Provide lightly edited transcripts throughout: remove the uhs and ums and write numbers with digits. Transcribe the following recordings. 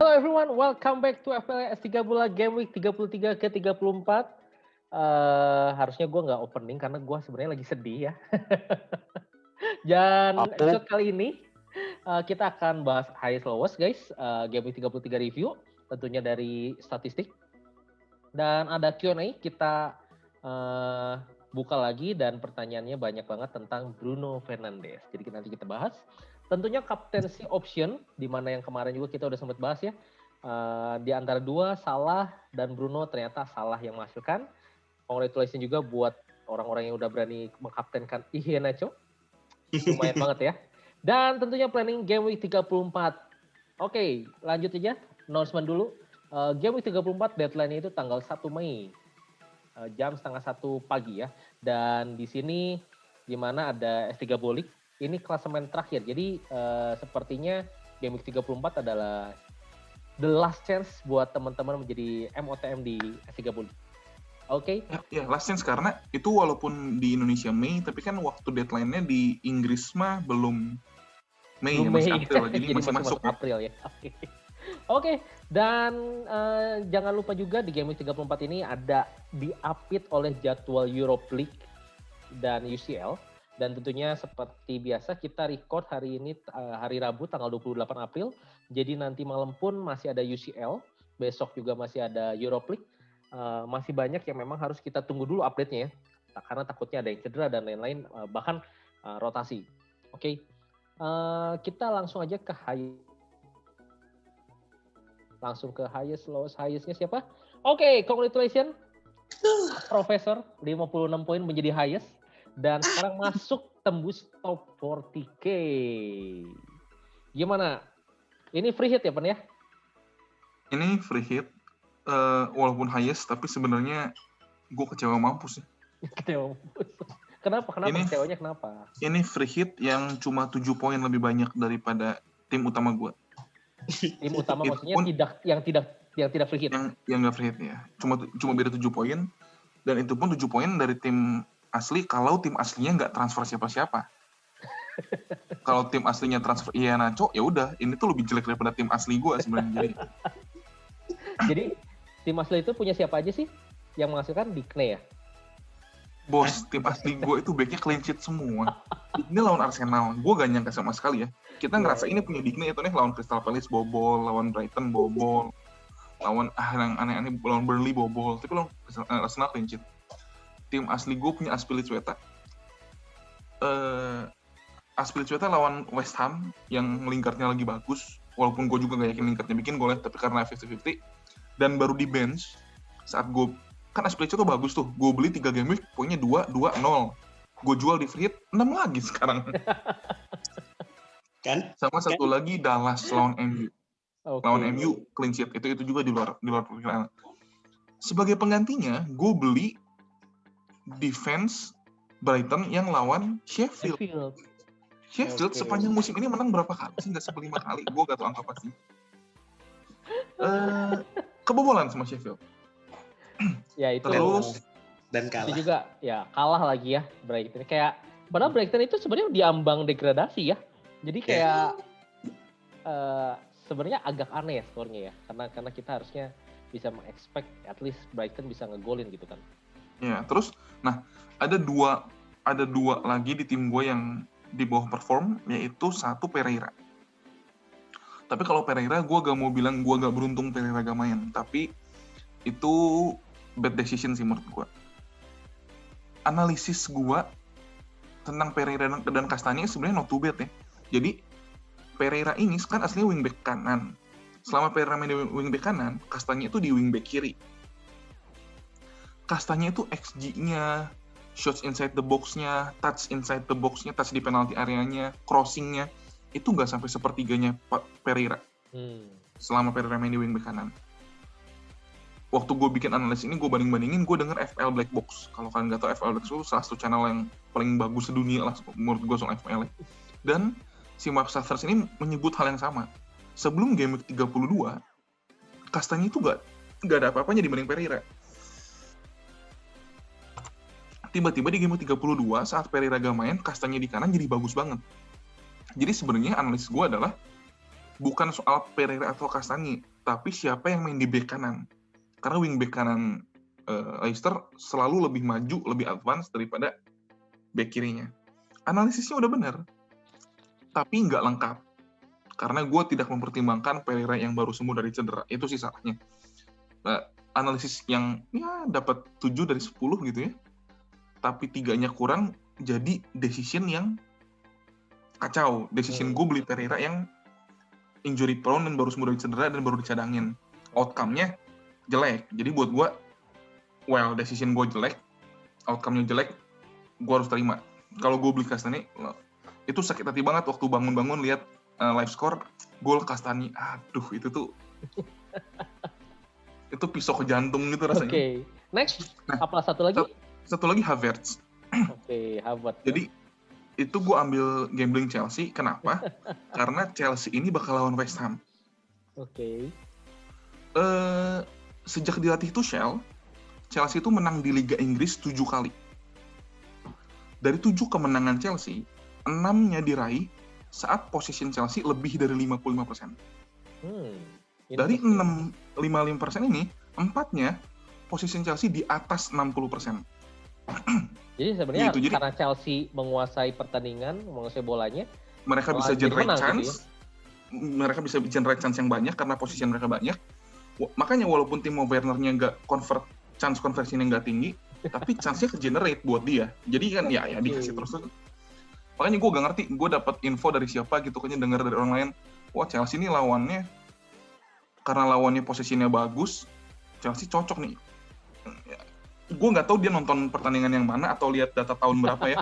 Hello everyone, welcome back to FPL S3 Bola Game Week 33 ke 34. Harusnya gue nggak opening karena gue sebenarnya lagi sedih ya. Dan episode kali ini kita akan bahas highest lowest guys, Game Week 33 review, tentunya dari statistik. Dan ada Q&A, kita buka lagi dan pertanyaannya banyak banget tentang Bruno Fernandes. Jadi nanti kita bahas. Tentunya captaincy option, di mana yang kemarin juga kita udah sempat bahas ya. Di antara dua, Salah dan Bruno, ternyata Salah yang menghasilkan. Congratulations juga buat orang-orang yang udah berani mengkaptenkan Iheanacho. Lumayan banget ya. Dan tentunya planning Game Week 34. Oke, lanjut aja. Announcement dulu. Game Week 34 deadline itu tanggal 1 Mei. Jam 12:30 pagi ya. Dan di sini di mana ada S3 Bolik. Ini klasemen terakhir. Jadi sepertinya Game Week 34 adalah the last chance buat teman-teman menjadi MOTM di S3 Bolik. Oke? Ya, last chance karena itu walaupun di Indonesia Mei, tapi kan waktu deadline-nya di Inggris mah belum Mei, ya, masih April. Jadi masih masuk April ya. Oke, dan jangan lupa juga di Game Week 34 ini ada diapit oleh jadwal Europe League dan UCL. Dan tentunya seperti biasa kita record hari ini hari Rabu tanggal 28 April. Jadi nanti malam pun masih ada UCL, besok juga masih ada Europe League. Masih banyak yang memang harus kita tunggu dulu update-nya ya. Karena takutnya ada yang cedera dan lain-lain, bahkan rotasi. Oke, kita langsung aja ke highest, lowest, highest-nya siapa? Oke, congratulations. Profesor, 56 poin menjadi highest. Dan sekarang masuk tembus top 40K. Gimana? Ini free hit ya, Pen ya? Ini free hit, walaupun highest, tapi sebenarnya gue kecewa mampus ya. Kecewa mampus. Kenapa? Kecewanya kenapa? Ini free hit yang cuma 7 poin lebih banyak daripada tim utama gue. Tim utama maksudnya yang tidak free hit? Yang nggak free hit ya. Cuma beda 7 poin. Dan itu pun 7 poin dari tim asli kalau tim aslinya nggak transfer siapa-siapa. Kalau tim aslinya transfer Iheanacho, ya udah, ini tuh lebih jelek daripada tim asli gue sebenarnya. Jadi tim asli itu punya siapa aja sih yang menghasilkan Digne ya? Bos, tim asli gue itu backnya clean sheet semua. Ini lawan Arsenal, gue gak nyangka sama sekali ya. Kita ngerasa ini punya Digne itu nih lawan Crystal Palace bobol, lawan Brighton bobol, lawan yang aneh-aneh lawan Burnley bobol, tapi lawan Arsenal clean sheet. Tim asli gue punya Azpilicueta. Azpilicueta lawan West Ham yang lingkardnya lagi bagus, walaupun gue juga gak yakin lingkardnya bikin gol ya, tapi karena 50-50. Dan baru di bench saat gue, kan Azpilicueta tuh bagus tuh, gue beli 3 game week, poinnya 2-0. Gue jual di free hit, 6 lagi sekarang. Sama satu lagi Dallas lawan MU. Okay. Lawan MU clean sheet, itu juga di luar perkiraan. Sebagai penggantinya, gue beli defense Brighton yang lawan Sheffield. Sheffield okay. Sepanjang musim ini menang berapa kali sih? Nggak sampai 5 kali. Gue gak tahu angka pasti. Kebobolan sama Sheffield. Ya itu. Terus dan kalah. Itu juga ya kalah lagi ya Brighton. Kayak padahal Brighton itu sebenarnya diambang degradasi ya. Jadi kayak sebenarnya agak aneh ya skornya ya. Karena kita harusnya bisa mengexpect at least Brighton bisa ngegolin gitu kan. Ya, terus, nah ada dua lagi di tim gue yang di bawah perform, yaitu satu Pereira. Tapi kalau Pereira, gue gak mau bilang gue gak beruntung Pereira gak main, tapi itu bad decision sih menurut gue. Analisis gue tentang Pereira dan Castagne sebenarnya not too bad ya. Jadi Pereira ini kan aslinya wingback kanan. Selama Pereira main di wingback kanan, Castagne itu di wingback kiri. Castagne itu XG-nya, shots inside the box-nya, touch inside the box-nya, touch di penalti areanya, crossing-nya, itu nggak sampai sepertiganya Pereira. Selama Pereira main di wingback kanan. Waktu gue bikin analisis ini, gue banding-bandingin, gue denger FPL Black Box. Kalau kalian nggak tahu, FPL Black Box itu salah satu channel yang paling bagus sedunia lah, menurut gue soal FPL. Dan si Mark Sathers ini menyebut hal yang sama. Sebelum game week 32, Castagne itu nggak ada apa-apanya dibanding Pereira. Tiba-tiba di game 32 saat Pereira gak main, Castagne di kanan jadi bagus banget. Jadi sebenarnya analisis gue adalah bukan soal Pereira atau Castagne, tapi siapa yang main di bek kanan. Karena wing bek kanan Leicester selalu lebih maju, lebih advance daripada bek kirinya. Analisisnya udah benar, tapi nggak lengkap. Karena gue tidak mempertimbangkan Pereira yang baru sembuh dari cedera. Itu sih salahnya. Analisis yang ya dapat 7 dari 10 gitu ya. Tapi 3-nya kurang, jadi decision yang kacau. Decision gue beli Pereira yang injury prone dan baru sembuh dari cedera dan baru dicadangin. Outcome-nya jelek. Jadi buat gue, decision gue jelek, outcome-nya jelek, gue harus terima. Kalau gue beli Castani, itu sakit hati banget waktu bangun-bangun lihat live score, gol Castani. Aduh, itu tuh itu pisau ke jantung gitu rasanya. Oke. Next, apa satu lagi? Satu lagi Havertz. Oke, Havertz. Jadi itu gue ambil gambling Chelsea. Kenapa? Karena Chelsea ini bakal lawan West Ham. Oke. Sejak dilatih Tuchel, Chelsea itu menang di Liga Inggris 7 kali. Dari 7 kemenangan Chelsea, 6-nya diraih saat position Chelsea lebih dari 55%. Dari 55% ini, 4-nya position Chelsea di atas 60%. Jadi sebenarnya gitu, karena Chelsea menguasai pertandingan, menguasai bolanya, mereka bisa generate chance, gitu ya? Mereka bisa generate chance yang banyak karena position mereka banyak. Makanya walaupun Timo Werner-nya nggak chance conversion-nya nggak tinggi, tapi chance-nya ke-generate buat dia. Jadi kan ya dikasih terus. Makanya gue gak ngerti, gue dapat info dari siapa gitu, kayaknya dengar dari orang lain, wah Chelsea ini lawannya, karena lawannya posisinya bagus, Chelsea cocok nih. Gue nggak tahu dia nonton pertandingan yang mana atau lihat data tahun berapa ya.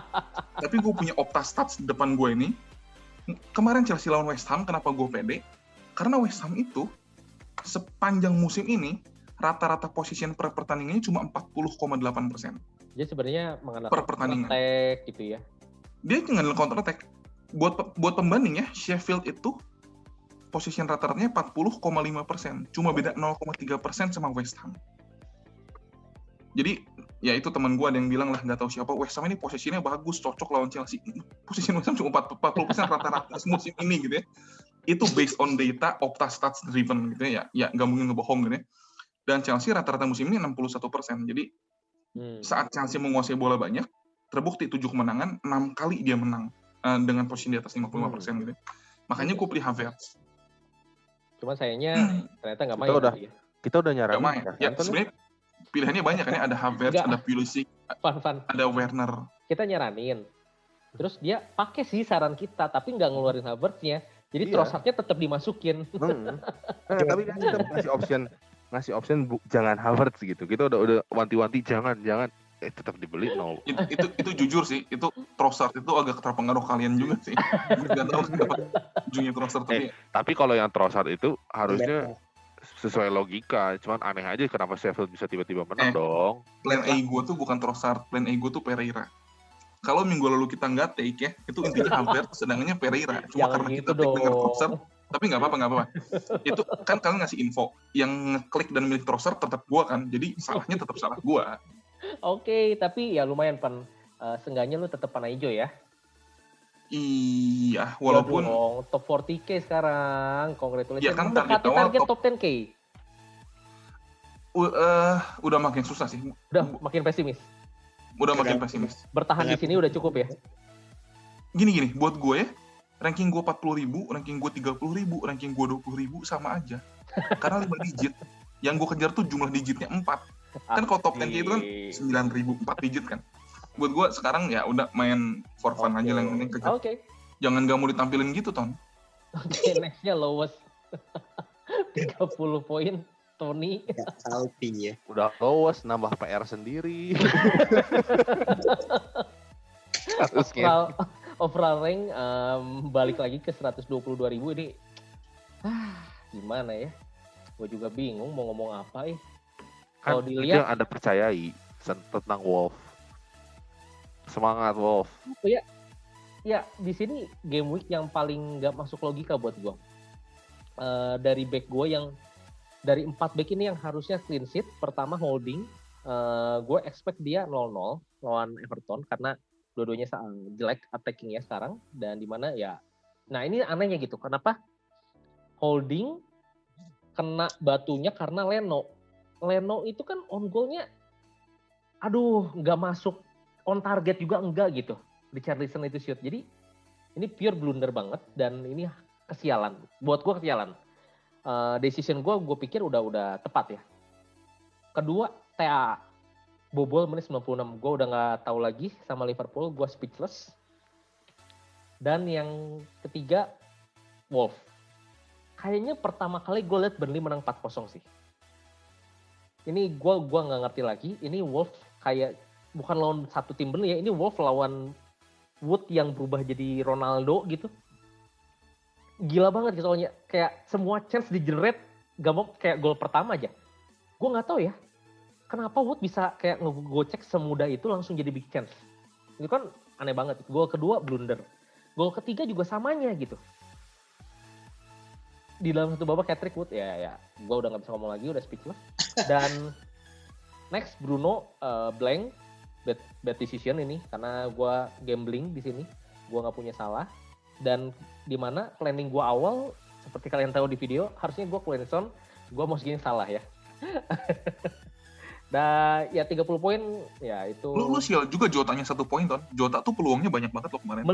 Tapi gue punya Opta Stats di depan gue ini. Kemarin Chelsea lawan West Ham, kenapa gue pede? Karena West Ham itu sepanjang musim ini rata-rata position per pertandingannya cuma 40,8%. Jadi sebenarnya per pertandingan gitu ya. Dia ngandalin counter attack. Buat pembanding ya, Sheffield itu position rata-ratanya 40,5%. Cuma beda 0,3% sama West Ham. Jadi, ya itu teman gue ada yang bilang lah, nggak tahu siapa, West Ham ini posisinya bagus, cocok lawan Chelsea. Position West Ham cuma 40% rata-rata musim ini gitu ya. Itu based on data, Opta Stats driven gitu ya. Ya nggak mungkin ngebohong gitu ya. Dan Chelsea rata-rata musim ini 61%. Jadi, saat Chelsea menguasai bola banyak, terbukti 7 kemenangan, 6 kali dia menang dengan posisi di atas 55% gitu. Makanya gue pilih Havertz. Cuma sayangnya ternyata nggak main. Kita udah nyaranin. Ya, sebenarnya pilihannya banyak kan ya, ada Havertz, ada Pulisic, ada Werner. Kita nyaranin. Terus dia pakai sih saran kita, tapi nggak ngeluarin Havertz-nya. Jadi Trossard-nya tetap dimasukin. Tapi kan kita ngasih option jangan Havertz gitu. Kita udah wanti-wanti jangan tetap dibeli no. Itu jujur sih, itu Trossard itu agak terpengaruh kalian juga sih. Enggak tahu kenapa ujungnya Trossard tapi kalau yang Trossard itu harusnya sesuai logika, cuman aneh aja kenapa Sheffield bisa tiba-tiba menang dong. Plan A gue tuh bukan Trossard, plan A gue tuh Pereira. Kalau minggu lalu kita nggak take ya, itu intinya Havertz, sedangnya Pereira. Cuma karena kita take dengan Trossard, tapi nggak apa-apa. Itu kan kalian ngasih info, yang ngeklik dan milih Trossard tetap gue kan, jadi salahnya tetap salah gue. Oke, tapi ya lumayan Pan. Seenggaknya lu tetap panah hijau ya. Iya, walaupun ya dong, top 40K sekarang. Congratulations. Ya kan target top 10K. Udah makin susah sih. Udah makin pesimis. Bertahan di sini udah cukup ya. Gini, buat gue ya, ranking gue 40.000, ranking gue 30.000, ranking gue 20.000 sama aja. Karena 5 digit. Yang gue kejar tuh jumlah digitnya 4. Kan kalau top 10K itu kan 9.000, 4 digit kan. Buat gue sekarang ya udah main for fun aja yang penting kejar. Jangan gak mau ditampilin gitu, Ton. Oke, nextnya lowest. 30 poin, Tony. Alpi ya. Udah lowest, nambah PR sendiri. Overall rank balik lagi ke 122.000 ini. Gimana ya? Gue juga bingung mau ngomong apa ya. Kalau dilihat yang Anda percayai tentang Wolf. Semangat Wolf. Ya di sini game week yang paling nggak masuk logika buat gue. Dari back gue yang dari 4 back ini yang harusnya clean sheet, pertama Holding, gue expect dia 0-0 lawan Everton karena dua-duanya jelek attackingnya sekarang, dan dimana ya, nah ini anehnya gitu, kenapa Holding kena batunya karena Leno. Leno itu kan on goal-nya aduh nggak masuk, on target juga enggak gitu. Richarlison itu shoot. Jadi ini pure blunder banget dan ini kesialan. Buat gue kesialan. Decision gue pikir udah tepat ya. Kedua, TAA. Bobol menit 96. Gue udah nggak tahu lagi sama Liverpool. Gue speechless. Dan yang ketiga, Wolf. Kayaknya pertama kali gue liat Burnley menang 4-0 sih. Ini gue nggak ngerti lagi. Ini Wolf kayak bukan lawan satu tim Burnley ya. Ini Wolf lawan Wood yang berubah jadi Ronaldo gitu. Gila banget gitu soalnya. Kayak semua chance di-generate gak mau kayak gol pertama aja. Gue nggak tahu ya. Kenapa Wood bisa kayak ngegocek semudah itu langsung jadi big chance. Itu kan aneh banget. Gol kedua blunder. Gol ketiga juga samanya gitu. Di dalam satu babak hat-trick Wood ya gue udah nggak bisa ngomong lagi, udah speechless. Dan next Bruno blank, bad decision ini karena gue gambling di sini, gue nggak punya salah. Dan di mana planning gue awal seperti kalian tahu di video harusnya gue Quinson, gue mau segini salah ya. Dan ya 30 poin ya itu. Lu sial juga Jotanya 1 poin Ton. Jota tuh peluangnya banyak banget loh kemarin.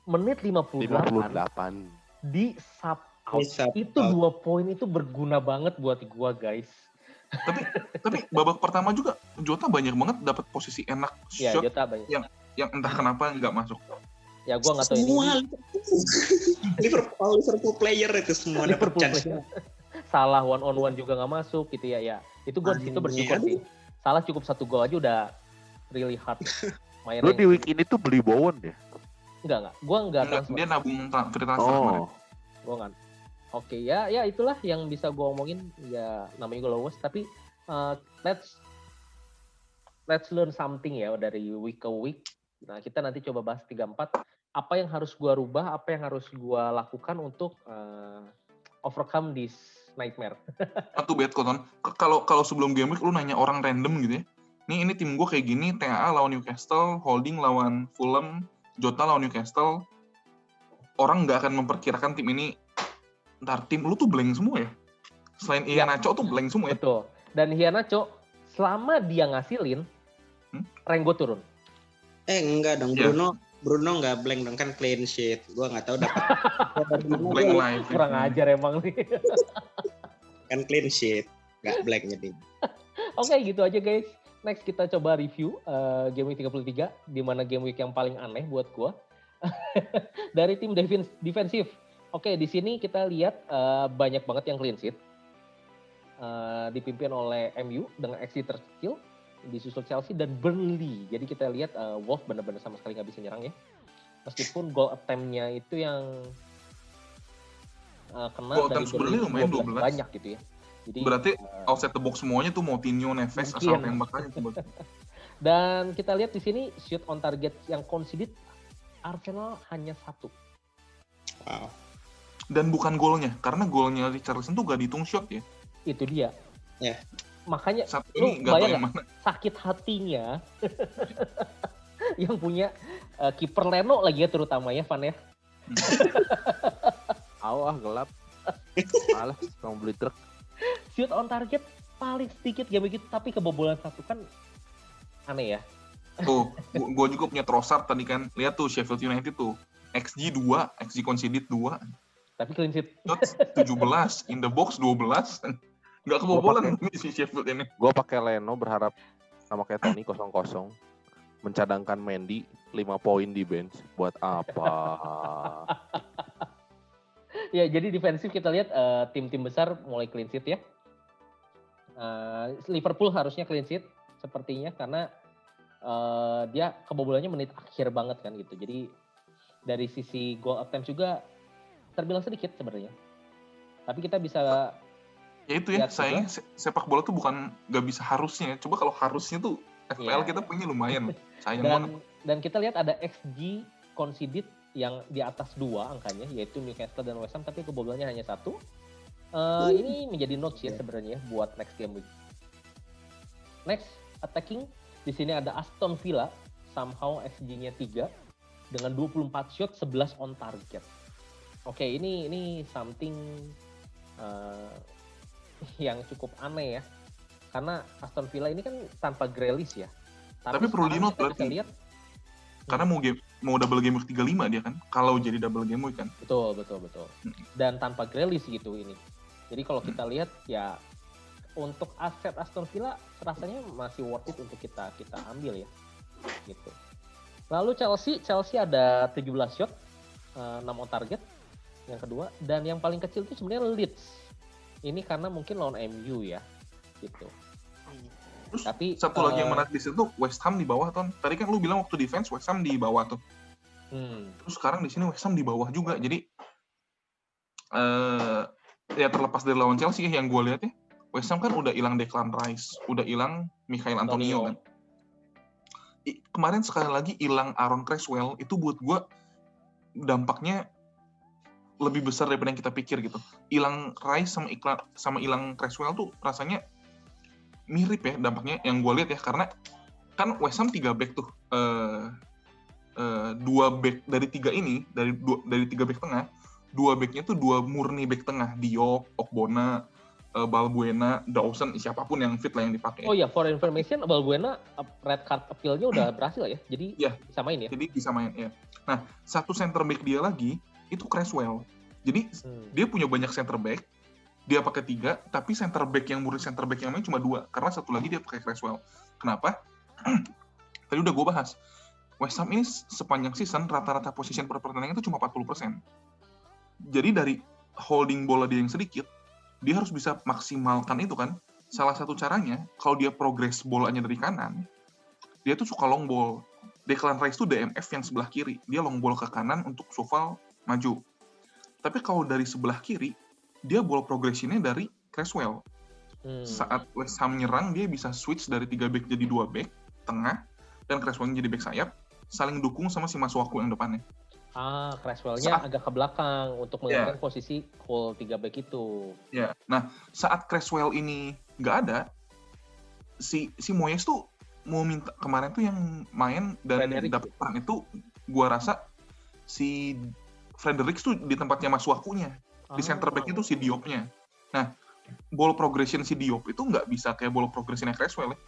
Menit 58. Di sub out. Itu 2 poin itu berguna banget buat gua guys. tapi babak pertama juga Jota banyak banget dapat posisi enak shot yang entah kenapa nggak masuk. Ya gua nggak tahu semua ini. Liverpool player itu semua dapat chance. Salah one on one juga nggak masuk gitu ya. Ya itu gua di situ bersyukur sih. Salah cukup 1 gol aja udah really hard. Lu di week ini tuh beli Bowen ya? Enggak. Gua enggak transfer. Dia nabung free transfer kemarin. Gua enggak. Oke, ya itulah yang bisa gue omongin. Ya namanya gue lowes, tapi let's learn something ya dari week ke week. Nah kita nanti coba bahas 3-4. Apa yang harus gue rubah, apa yang harus gue lakukan untuk overcome this nightmare. Satu bet Ton. Kalau sebelum game week lu nanya orang random gitu ya. Ini tim gue kayak gini, TAA lawan Newcastle, Holding lawan Fulham, Jota lawan Newcastle. Orang nggak akan memperkirakan tim ini. Ntar tim lu tuh blank semua ya? Selain Iheanacho tuh blank semua ya? Betul. Dan Iheanacho, selama dia ngasilin, rank gue turun. Enggak dong, Bruno nggak blank dong, kan clean sheet. Gue nggak tahu dapat. Blank live. Kurang ajar emang nih. Kan clean sheet, nggak blank jadi. Oke, gitu aja guys. Next kita coba review game week 33, di mana game week yang paling aneh buat gue. Dari tim defensif. Oke, di sini kita lihat banyak banget yang clean sheet. Dipimpin oleh MU dengan XG terkecil, disusul Chelsea dan Burnley. Jadi kita lihat Wolf benar-benar sama sekali nggak bisa nyerang ya. Meskipun goal attempt-nya itu yang kena goal dari Burnley lumayan 12. Banyak gitu ya. Jadi, berarti outside the box semuanya tuh Moutinho, Neves, asal tembaknya tuh. Dan kita lihat di sini shoot on target yang conceded Arsenal hanya 1. Wow. Dan bukan golnya, karena golnya Richarlison tuh gak dihitung shot ya. Itu dia. Ya. Makanya lu bayang gak sakit hatinya yang punya kiper Leno lagi ya terutama ya Van ya. Gelap. Malah mau beli truk. Shoot on target paling sedikit game gitu, tapi kebobolan 1 kan aneh ya. Tuh, gue juga punya Trossard tadi kan. Lihat tuh Sheffield United tuh. XG 2, XG conceded 2. Tapi clean sheet 17, in the box 12. Nggak kebobolan si Sheffield ini. Gue pakai Leno berharap sama kayak Tony 0-0. Mencadangkan Mendy 5 poin di bench. Buat apa? Ya, jadi defensif kita lihat tim-tim besar mulai clean sheet ya. Liverpool harusnya clean sheet sepertinya karena dia kebobolannya menit akhir banget kan gitu. Jadi dari sisi goal attempt juga terbilang sedikit sebenarnya. Tapi kita bisa ya itu ya, sayangnya sepak bola tuh bukan gak bisa harusnya. Coba kalau harusnya tuh FPL kita punya lumayan. Sayang banget. Dan kita lihat ada XG conceded yang di atas 2 angkanya, yaitu Newcastle dan West Ham, tapi kebobolannya hanya 1. Ini menjadi notes ya sebenarnya buat next game week. Next, attacking. Di sini ada Aston Villa, somehow XG-nya 3 dengan 24 shot, 11 on target. Oke, ini something yang cukup aneh ya. Karena Aston Villa ini kan tanpa Grealish ya. Tapi perlu di-note kita bisa lihat karena mau double game week 35 dia kan. Kalau jadi double game week kan. Betul. Dan tanpa Grealish gitu ini. Jadi kalau kita lihat ya untuk aset Aston Villa rasanya masih worth it untuk kita ambil ya. Gitu. Lalu Chelsea ada 17 shot, 6 on target yang kedua, dan yang paling kecil itu sebenarnya Leeds. Ini karena mungkin lawan MU ya. Gitu. Terus tapi satu lagi yang menarik di situ West Ham di bawah, Ton. Tadi kan lu bilang waktu defense West Ham di bawah tuh. Terus sekarang di sini West Ham di bawah juga. Jadi ya terlepas dari lawan Chelsea yang gue lihat ya, West Ham kan udah hilang Declan Rice, udah hilang Mikhail Antonio kan. Kemarin sekali lagi hilang Aaron Cresswell, itu buat gue dampaknya lebih besar daripada yang kita pikir gitu. Hilang Rice sama hilang Cresswell tuh rasanya mirip ya dampaknya yang gue lihat ya, karena kan West Ham 3 back tuh, 2 back dari 3 ini dari 3 back tengah, 2 backnya tuh 2 murni back tengah, Diop, Okbona, Balbuena, Dawson, siapapun yang fit lah yang dipakai. Oh iya, for information, Balbuena red card appeal-nya udah berhasil ya, jadi bisa main ya. Jadi bisa main ya. Nah, satu center back dia lagi itu Cresswell. Jadi dia punya banyak center back. Dia pakai 3, tapi center back yang murni center back yang main cuma 2, karena satu lagi dia pakai Cresswell. Kenapa? Tadi udah gue bahas. West Ham ini sepanjang season rata-rata position per pertandingan itu cuma 40%. Jadi dari holding bola dia yang sedikit, dia harus bisa maksimalkan itu kan. Salah satu caranya, kalau dia progres bolanya dari kanan, dia tuh suka long ball. Declan Rice tuh DMF yang sebelah kiri. Dia long ball ke kanan untuk Soval maju. Tapi kalau dari sebelah kiri, dia ball progressionnya dari Cresswell. Saat West Ham nyerang, dia bisa switch dari 3 back jadi 2 back tengah, dan Cresswell jadi back sayap, saling dukung sama si Masuaku yang depannya. Cresswell-nya agak ke belakang untuk menggantikan posisi whole 3 back itu. Ya, nah saat Cresswell ini nggak ada, si Moyes tuh mau minta kemarin tuh yang main dan dapat peran itu, gua rasa si Fredericks tuh di tempatnya Masuakunya. Di center back itu si Diop-nya. Nah, ball progression si Diop itu nggak bisa kayak ball progression Cresswell ya.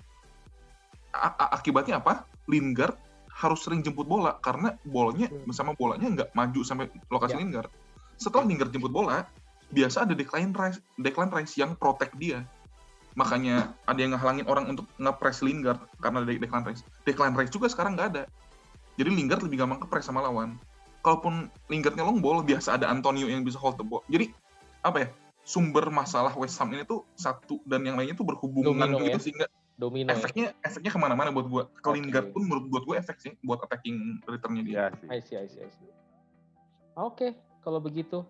Akibatnya apa? Lingard harus sering jemput bola karena bolanya bersama bolanya nggak maju sampai lokasi Lingard. Setelah Lingard jemput bola, biasa ada Declan Rice yang protect dia. Makanya ada yang ngehalangin orang untuk nge-press Lingard karena ada Declan Rice. Declan Rice juga sekarang nggak ada. Jadi Lingard lebih gampang ke-press sama lawan. Kalaupun Lingardnya long ball, biasa ada Antonio yang bisa hold the ball. Jadi, apa ya, sumber masalah West Ham ini tuh satu, dan yang lainnya tuh berhubungan gitu ya? Sehingga efeknya kemana-mana buat gue. Ke Lingard pun buat gue efek sih, buat attacking return-nya dia. I see. Oke, kalau begitu.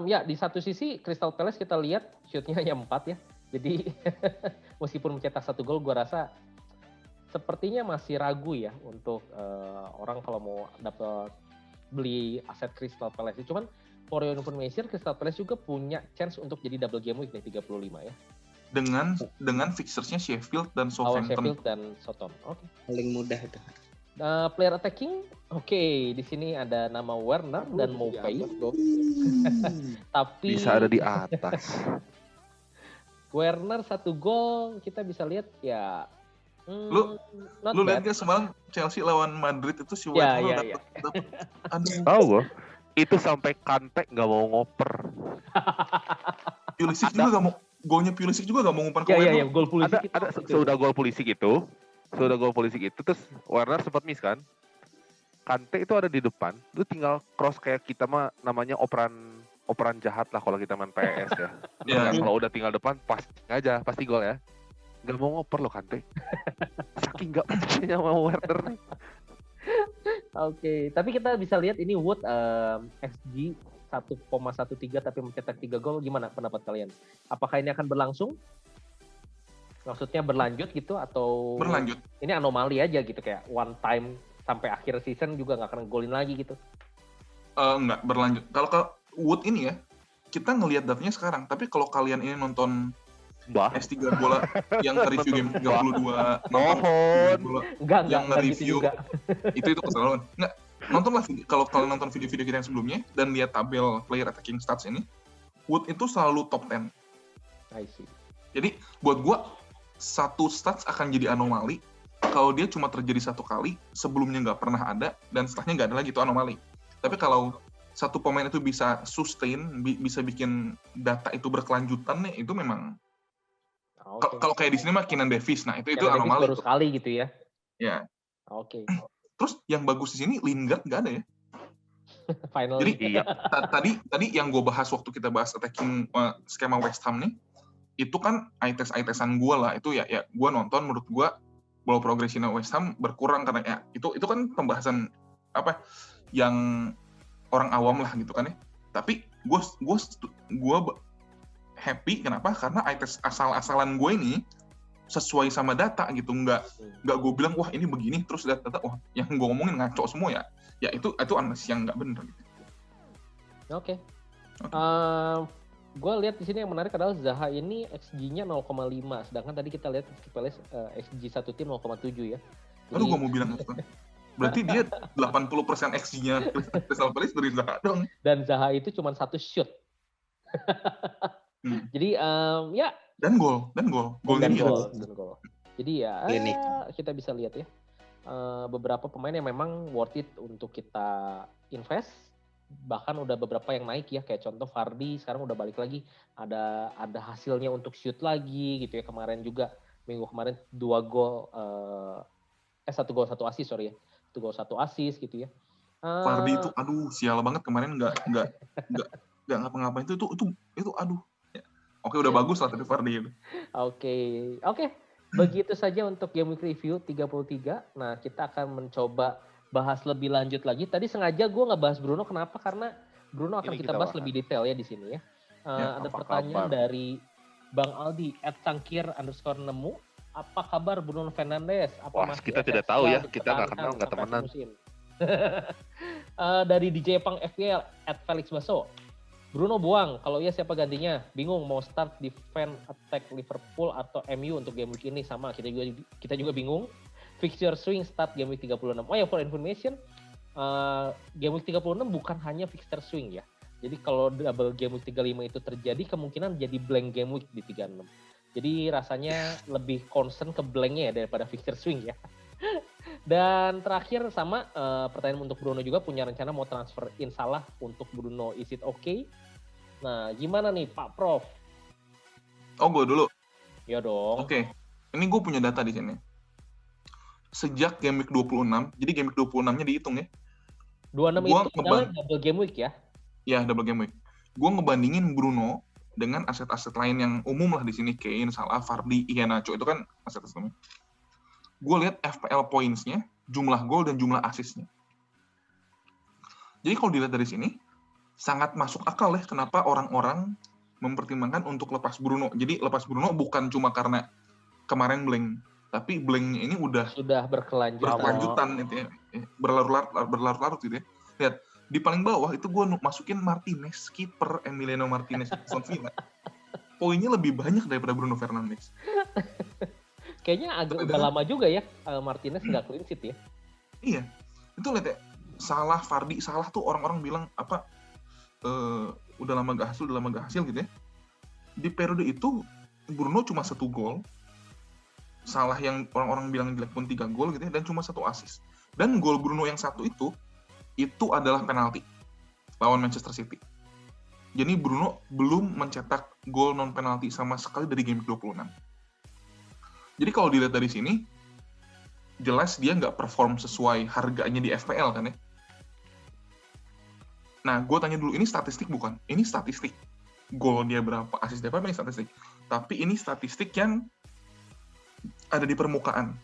Ya, di satu sisi Crystal Palace kita lihat shoot-nya hanya 4 ya. Jadi, meskipun mencetak 1 gol, gue rasa sepertinya masih ragu ya untuk orang kalau mau dapat beli aset Crystal Palace. Cuman for your information, Crystal Palace juga punya chance untuk jadi double game week nih 35 ya. Dengan fixersnya Sheffield dan Southampton. Sheffield dan Southampton. Oke. Paling mudah itu. Player attacking, di sini ada nama Werner dan Maupay. Tapi bisa ada di atas. Werner 1 gol, kita bisa lihat ya. Lu lihat gak semalam Chelsea lawan Madrid itu si Werner dapat tahu gue itu sampai Kante nggak mau ngoper. Pulisic juga nggak mau, golnya Pulisic juga nggak mau ngumpan ke Werner. Gol Pulisic ada sudah gol Pulisic itu terus Werner sempat miss kan. Kante itu ada di depan, lu tinggal cross kayak kita mah namanya operan jahat lah kalau kita main PS ya. Kalau udah tinggal depan pasti gol ya. Gak mau ngoper loh Kante. Saking gak percaya sama Werner nih. Oke, tapi kita bisa lihat ini Wood XG 1,13 tapi mencetak 3 gol. Gimana pendapat kalian? Apakah ini akan berlangsung? Maksudnya berlanjut gitu atau berlanjut? Ini anomali aja gitu kayak one time sampai akhir season juga nggak akan golin lagi gitu? Nggak berlanjut. Kalau ke Wood ini ya, kita ngelihat datanya sekarang. Tapi kalau kalian ini nonton S3 bola yang review game 32 enggak yang nge-review itu keseluruhan. Enggak, nontonlah kalau kalian nonton video-video kita yang sebelumnya dan lihat tabel player attacking stats ini, Wood itu selalu top 10. I see. Jadi buat gua satu stats akan jadi anomali kalau dia cuma terjadi satu kali, sebelumnya nggak pernah ada, dan setelahnya nggak ada lagi, itu anomali. Tapi kalau satu pemain itu bisa sustain, bisa bikin data itu berkelanjutan nih, itu memang kalau kayak di sini mah Keenan Davis, nah itu anomali. Baru sekali gitu ya? Ya. Oke. Terus yang bagus di sini Lingard nggak ada ya? Finally. Jadi tadi yang gue bahas waktu kita bahas attacking skema West Ham nih, itu kan eye-tesan gue lah, itu ya gue nonton, menurut gue ball progression West Ham berkurang karena ya itu kan pembahasan apa yang orang awam lah gitu kan ya. Tapi gue happy kenapa? Karena asal-asalan gue ini sesuai sama data gitu, nggak gue bilang wah ini begini terus data wah yang gue ngomongin ngaco semua ya itu analisis yang nggak benar gitu. Oke. Gue lihat di sini yang menarik adalah Zaha ini XG-nya 0,5, sedangkan tadi kita lihat XG satu tim 0,7 ya. Aduh, gue mau bilang itu. Berarti dia 80% XG-nya Crystal Palace dari Zaha dong. Dan Zaha itu cuma 1 shoot. Jadi ya. Dan gol. Jadi ya kita bisa lihat ya. Beberapa pemain yang memang worth it untuk kita invest. Bahkan udah beberapa yang naik ya, kayak contoh Vardy sekarang udah balik lagi, ada hasilnya untuk shoot lagi gitu ya. Kemarin juga minggu kemarin 2 gol 1 gol 1 assist sorry ya, 1 gol 1 assist gitu ya. Vardy itu aduh sial banget kemarin, nggak ngapa-ngapain itu aduh ya. Oke udah bagus lah tapi Vardy itu. Oke. Begitu saja untuk Game Week Review 33. Nah kita akan mencoba bahas lebih lanjut lagi. Tadi sengaja gue nggak bahas Bruno, kenapa? Karena Bruno akan kita bahas lebih detail ya di sini ya. Ada pertanyaan dari Bang Aldi @cangkir_nemu. Apa kabar Bruno Fernandes? Kita tidak tahu ya, kita nggak kenal, nggak temenan. Dari DJ Pang FPL @Felix Baso. Bruno buang, kalau iya siapa gantinya? Bingung mau start defense attack Liverpool atau MU untuk game week ini. Sama, kita juga bingung. Fixture swing start game week 36. Oh ya, for information, game week 36 bukan hanya fixture swing ya. Jadi kalau double game week 35 itu terjadi, kemungkinan jadi blank game week di 36. Jadi rasanya lebih concern ke blanknya ya daripada fixture swing ya. Dan terakhir sama pertanyaan untuk Bruno juga, punya rencana mau transfer in Salah untuk Bruno, is it okay? Nah gimana nih Pak Prof? Oh gue dulu? Ya dong. Oke. Ini gue punya data di sini. Sejak game week 26, jadi game week 26-nya dihitung ya. 26 itu adalah double game week ya? Ya, double game week. Gue ngebandingin Bruno dengan aset-aset lain yang umum lah di sini, Kane, Salah, Vardy, Iheanacho, itu kan aset-aset umum. Gue lihat FPL points-nya, jumlah gol dan jumlah assist-nya. Jadi kalau dilihat dari sini, sangat masuk akal ya kenapa orang-orang mempertimbangkan untuk lepas Bruno. Jadi lepas Bruno bukan cuma karena kemarin blank, tapi blanknya ini sudah berkelanjutan gitu ya, berlarut-larut gitu ya. Lihat di paling bawah itu gue masukin Martinez, kiper Emiliano Martinez Aston Villa. Poinnya lebih banyak daripada Bruno Fernandes. Kayaknya udah lama juga ya Martinez nggak clean sheet ya. Iya, itu lihat ya, Salah, Vardy, Salah tuh orang-orang bilang apa udah lama gak hasil gitu ya. Di periode itu Bruno cuma 1 gol. Salah yang orang-orang bilang jelek pun 3 gol gitu ya, dan cuma 1 assist. Dan gol Bruno yang 1 itu adalah penalti lawan Manchester City. Jadi Bruno belum mencetak gol non penalti sama sekali dari game 26. Jadi kalau dilihat dari sini, jelas dia nggak perform sesuai harganya di FPL kan ya. Nah, gue tanya dulu, ini statistik bukan? Ini statistik. Gol dia berapa, assist dia berapa, ini statistik. Tapi ini statistik yang ada di permukaan.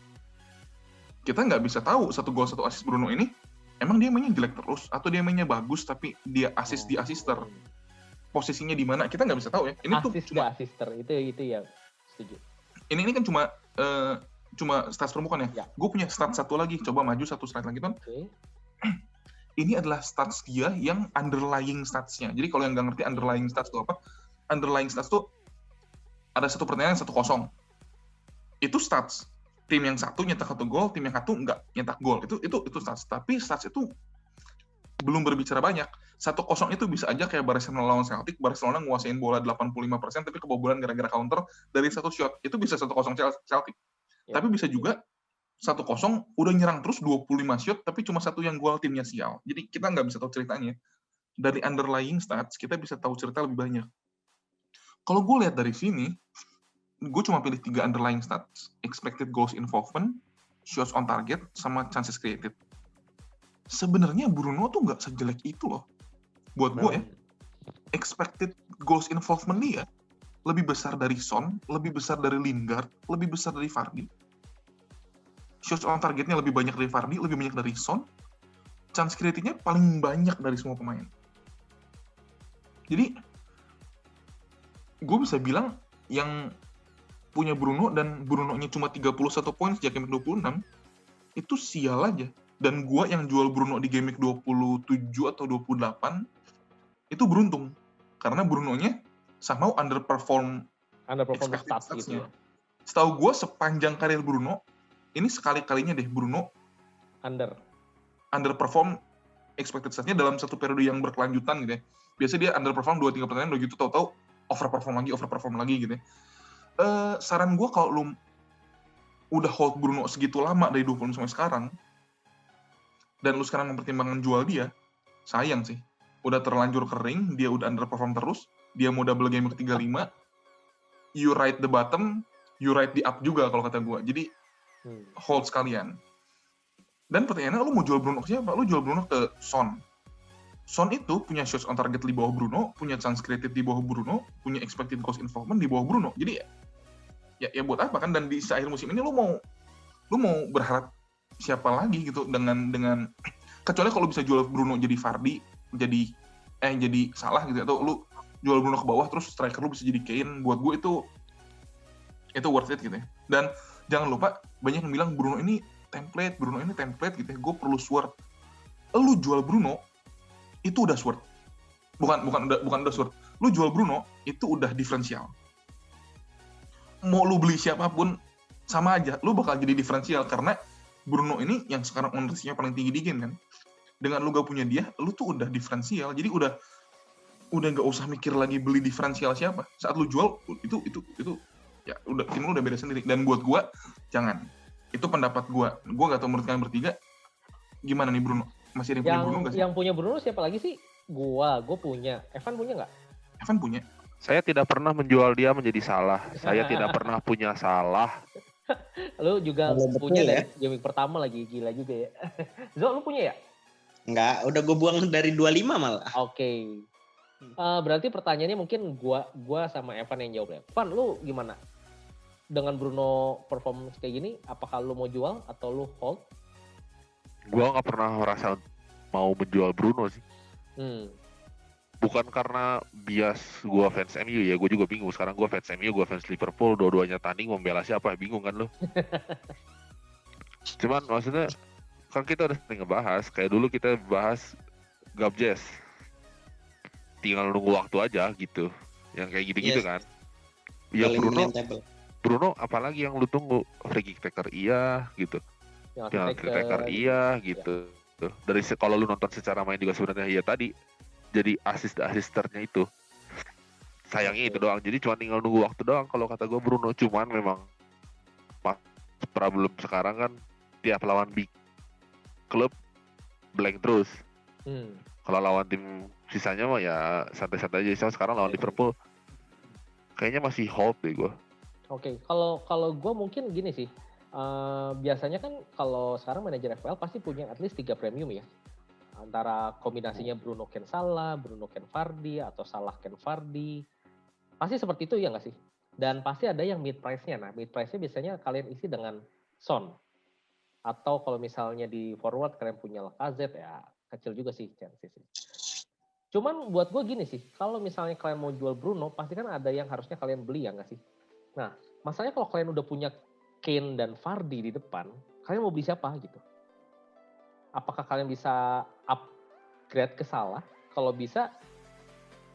Kita nggak bisa tahu 1 gol 1 assist Bruno ini emang dia mainnya jelek terus atau dia mainnya bagus tapi dia assist di assister. Posisinya di mana kita nggak bisa tahu ya. Ini assist tuh cuma assister itu ya setuju. Ini kan cuma stats permukaan ya. Gue punya stats satu lagi, coba maju 1 slide lagi Ton. Okay. Ini adalah stats dia yang underlying stats-nya. Jadi kalau yang nggak ngerti underlying stats itu apa? Underlying stats tuh ada 1 pertandingan 1-0. Itu stats. Tim yang 1 nyetak 1 gol, tim yang 1 nggak nyetak gol. Itu stats. Tapi stats itu belum berbicara banyak. 1-0 itu bisa aja kayak Barcelona lawan Celtic, Barcelona nguasain bola 85% tapi kebobolan gara-gara counter dari satu shot. Itu bisa 1-0 Celtic. Tapi bisa juga 1-0 udah nyerang terus 25 shot tapi cuma satu yang gol, timnya sial. Jadi kita nggak bisa tahu ceritanya. Dari underlying stats kita bisa tahu cerita lebih banyak. Kalau gue lihat dari sini, gue cuma pilih 3 underlying stats. Expected goals involvement, shots on target, sama chances created. Sebenarnya Bruno tuh nggak sejelek itu loh. Buat gue ya, expected goals involvement dia lebih besar dari Son, lebih besar dari Lingard, lebih besar dari Vardy. Shots on targetnya lebih banyak dari Vardy, lebih banyak dari Son. Chance created-nya paling banyak dari semua pemain. Jadi, gue bisa bilang yang punya Bruno dan Bruno-nya cuma 31 poin sejak game 26, itu sial aja. Dan gue yang jual Bruno di game 27 atau 28, itu beruntung. Karena Bruno-nya somehow underperform expected stats-nya. Gitu ya? Setahu gue sepanjang karir Bruno, ini sekali-kalinya deh Bruno underperform expected stats-nya dalam satu periode yang berkelanjutan gitu ya. Biasanya dia underperform 2-3 pertandingan, udah gitu tahu-tahu overperform lagi gitu ya. Saran gue kalau lu udah hold Bruno segitu lama dari 20 sampai sekarang, dan lu sekarang mempertimbangkan jual dia, sayang sih. Udah terlanjur kering, dia udah underperform terus, dia mau double game ke-35, you ride the bottom, you ride the up juga kalau kata gue. Jadi, hold sekalian. Dan pertanyaannya, lu mau jual Bruno ke siapa? Lu jual Bruno ke Son. Son itu punya shots on target di bawah Bruno, punya chance created di bawah Bruno, punya expected goals involvement di bawah Bruno. Jadi, ya buat apa kan? Dan di akhir musim ini lu mau berharap siapa lagi gitu dengan kecuali kalau bisa jual Bruno jadi Vardy, jadi salah gitu, atau lu jual Bruno ke bawah terus striker lu bisa jadi Kane. Buat gue itu worth it gitu ya. Dan jangan lupa banyak yang bilang Bruno ini template gitu ya. Gue perlu sword. Lu jual Bruno itu udah sword. Bukan udah sword. Lu jual Bruno itu udah diferensial. Mau lu beli siapapun sama aja, lu bakal jadi diferensial karena Bruno ini yang sekarang ownership-nya paling tinggi di game kan. Dengan lu gak punya dia, lu tuh udah diferensial. Jadi udah gak usah mikir lagi beli diferensial siapa. Saat lu jual itu ya udah tim lu udah beda sendiri. Dan buat gua jangan. Itu pendapat gua. Gua gak tahu menurut kalian bertiga gimana nih Bruno? Masih ada yang punya Bruno gak sih? Yang punya Bruno siapa lagi sih? Gua punya. Evan punya nggak? Evan punya. Saya tidak pernah menjual dia menjadi salah. Saya tidak pernah punya salah. Lu juga punya dari game pertama lagi, gila juga ya. Zo, lu punya ya? Enggak, udah gue buang dari 25 malah. Oke. Berarti pertanyaannya mungkin gua sama Evan yang jawab ya. Evan, lu gimana? Dengan Bruno performance kayak gini, apakah lu mau jual atau lu hold? Gua nggak pernah merasa mau menjual Bruno sih. Bukan karena bias gue fans MU ya, gue juga bingung. Sekarang gue fans MU, gue fans Liverpool, dua-duanya tanding membela siapa, bingung kan lo. Cuman maksudnya, kan kita udah sering ngebahas, kayak dulu kita bahas Gabjes. Tinggal nunggu waktu aja gitu. Yang kayak gitu-gitu kan. Ya Bruno apalagi yang lu tunggu? Free kick taker iya gitu. Yang taker iya gitu. Dari kalau lu nonton secara main juga sebenarnya ya tadi. Jadi asisternya itu sayangnya itu doang, jadi cuma tinggal nunggu waktu doang kalau kata gue Bruno. Cuman memang problem sekarang kan tiap lawan big club blank terus. Kalau lawan tim sisanya mah ya santai-santai aja. Sekarang lawan Liverpool kayaknya masih hold deh gue. Oke, kalau gue mungkin gini sih, biasanya kan kalau sekarang manajer FPL pasti punya at least 3 premium ya. Antara kombinasinya Bruno Ken Salah, Bruno Ken Vardy, atau Salah Ken Vardy. Pasti seperti itu ya nggak sih? Dan pasti ada yang mid price-nya. Nah, mid price-nya biasanya kalian isi dengan Son. Atau kalau misalnya di forward kalian punya Lacazette, ya kecil juga sih chances. Cuman buat gue gini sih, kalau misalnya kalian mau jual Bruno, pasti kan ada yang harusnya kalian beli ya nggak sih? Nah, masalahnya kalau kalian udah punya Kane dan Vardy di depan, kalian mau beli siapa gitu? Apakah kalian bisa upgrade ke Salah? Kalau bisa,